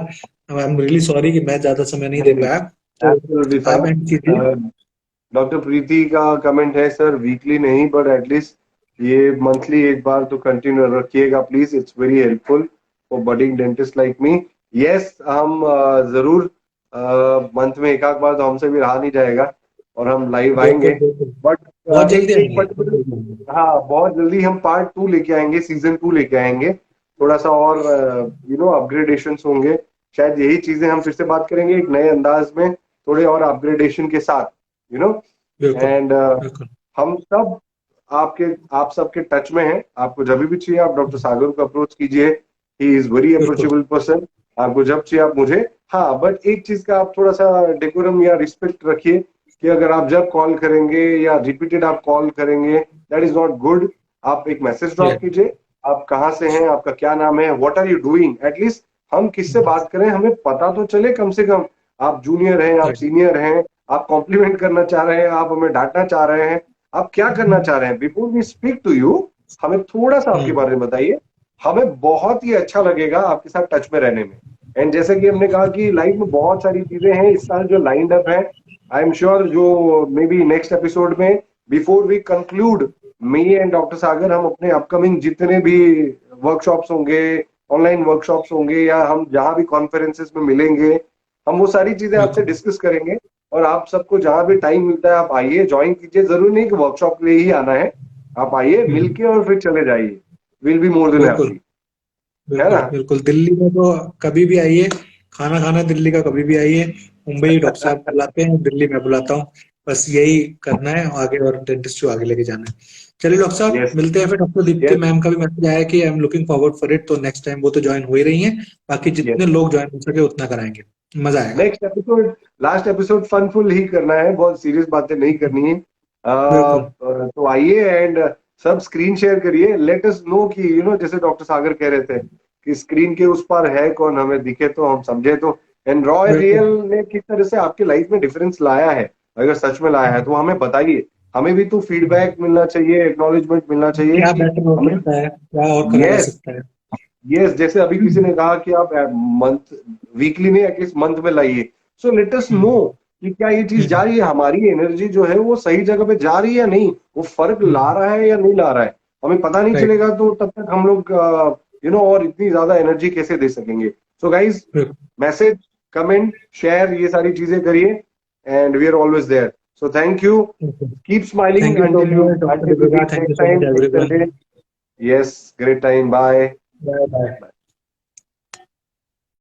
आई एम रियली सॉरी कि मैं ज्यादा समय नहीं दे नहीं, पाया, तो एब्सोल्युटली आप एंड कीजिए। फाइन। डॉक्टर प्रीति का कमेंट है सर, वीकली नहीं बट एटलीस्ट ये मंथली एक बार तो कंटिन्यू रखिएगा please, it's very helpful for budding dentist like me. Yes, हम जरूर मंथ में एक आध बार तो हमसे भी रहा नहीं जाएगा, और हम लाइव बिल्कुल आएंगे। बिल्कुल, बट बहुत जल्दी एक एक आएंगे, बहुत पर्टिकुलर, जल्दी आएंगे। हाँ बहुत जल्दी हम पार्ट 2 लेके आएंगे, सीजन 2 लेके आएंगे। थोड़ा सा और अपग्रेडेशन होंगे, शायद यही चीजें हम फिर से बात करेंगे एक नए अंदाज में, थोड़े और अपग्रेडेशन के साथ, यू नो बिल्कुल एंड बिल्कुल हम सब आपके आप सबके टच में हैं। आपको जब भी चाहिए आप डॉक्टर सागर को अप्रोच कीजिए, ही इज वेरी बिल्कुल। Approachable person. आपको जब चाहिए आप मुझे, हाँ बट एक चीज का आप थोड़ा सा डेकोरम या रिस्पेक्ट रखिए, कि अगर आप जब कॉल करेंगे या रिपीटेड आप कॉल करेंगे, दैट इज नॉट गुड। आप एक मैसेज ड्रॉप यस, कीजिए, आप कहाँ से हैं, आपका क्या नाम है, what are you doing, at least हम किससे बात करें हमें पता तो चले कम से कम। आप जूनियर हैं, आप सीनियर हैं, आप कॉम्प्लीमेंट करना चाह रहे हैं, आप हमें डांटना चाह रहे हैं, आप क्या करना चाह रहे हैं, before we speak to you हमें थोड़ा सा आपके बारे में बताइए। हमें बहुत ही अच्छा लगेगा आपके साथ टच में रहने में। एंड जैसे कि हमने कहा कि लाइफ में बहुत सारी चीजें हैं इस साल जो लाइंड अप है, आई एम श्योर जो मे बी नेक्स्ट एपिसोड में, before we conclude, me and doctor Sagar हम अपने अपकमिंग जितने भी वर्कशॉप्स होंगे, ऑनलाइन वर्कशॉप्स होंगे, या हम जहां भी कॉन्फ्रेंसेस में मिलेंगे, हम वो सारी चीजें आपसे बिल्कुल डिस्कस करेंगे। और आप सबको जहां भी टाइम मिलता है आप आइए, ज्वाइन कीजिए, जरूरी नहीं कि वर्कशॉप के लिए ही आना है, आप आइए मिलके और फिर चले जाइए, विल बी मोर देन बिल्कुल हैप्पी, है बिल्कुल ना। बिल्कुल। दिल्ली में तो कभी भी आइए, खाना खाना दिल्ली का कभी भी आइए। मुंबई डॉक्टर साहब बुलाते हैं, दिल्ली में बुलाता हूँ। बस यही करना है आगे, और डेंटिस्ट को आगे लेके जाना है। चलिए डॉक्टर साहब यस मिलते हैं फिर। डॉक्टर दीप्ति यस मैम का भी मैसेज आया कि I am looking forward for it, तो नेक्स्ट टाइम वो तो ज्वाइन हो ही रही हैं। बाकी यस। जितने लोग ज्वाइन हो सके उतना कराएंगे, मजा आएगा। नेक्स्ट एपिसोड, लास्ट एपिसोड फनफुल ही करना है, बहुत सीरियस बातें नहीं करनी है। बिल्कुल तो आइए एंड सब स्क्रीन शेयर करिए, लेट अस नो कि जैसे डॉक्टर सागर कह रहे थे कि स्क्रीन के उस पर है कौन, हमें दिखे तो हम समझे तो। एंड रॉ रियल बिल्कुल। ने किस तरह से आपकी लाइफ में डिफरेंस लाया है, अगर सच में लाया है तो हमें बताइए। हमें भी तो फीडबैक मिलना चाहिए, एक्नॉलेजमेंट मिलना चाहिए क्या कि बेटर हो हमें। सकता है, क्या और करा जा यस सकता है। यस, जैसे अभी किसी ने कहा कि आप मंथ, वीकली नहीं एटलीस्ट मंथ में लाइए, सो लेट अस नो हम्म कि क्या ये चीज जा हम्म रही है, हमारी एनर्जी जो है वो सही जगह पे जा रही है या नहीं, वो फर्क ला हम्म रहा है या नहीं ला रहा है, हमें पता नहीं राइट। चलेगा तो तब तक हम लोग और इतनी ज्यादा एनर्जी कैसे दे सकेंगे। So guys, message, comment, share, ये सारी चीजें करिए, and we are always there. So thank you, keep smiling thank you so until you much doctor until we Deepika, meet thank you next so much time, next everyone. Sunday. Yes, great time, bye. Bye bye.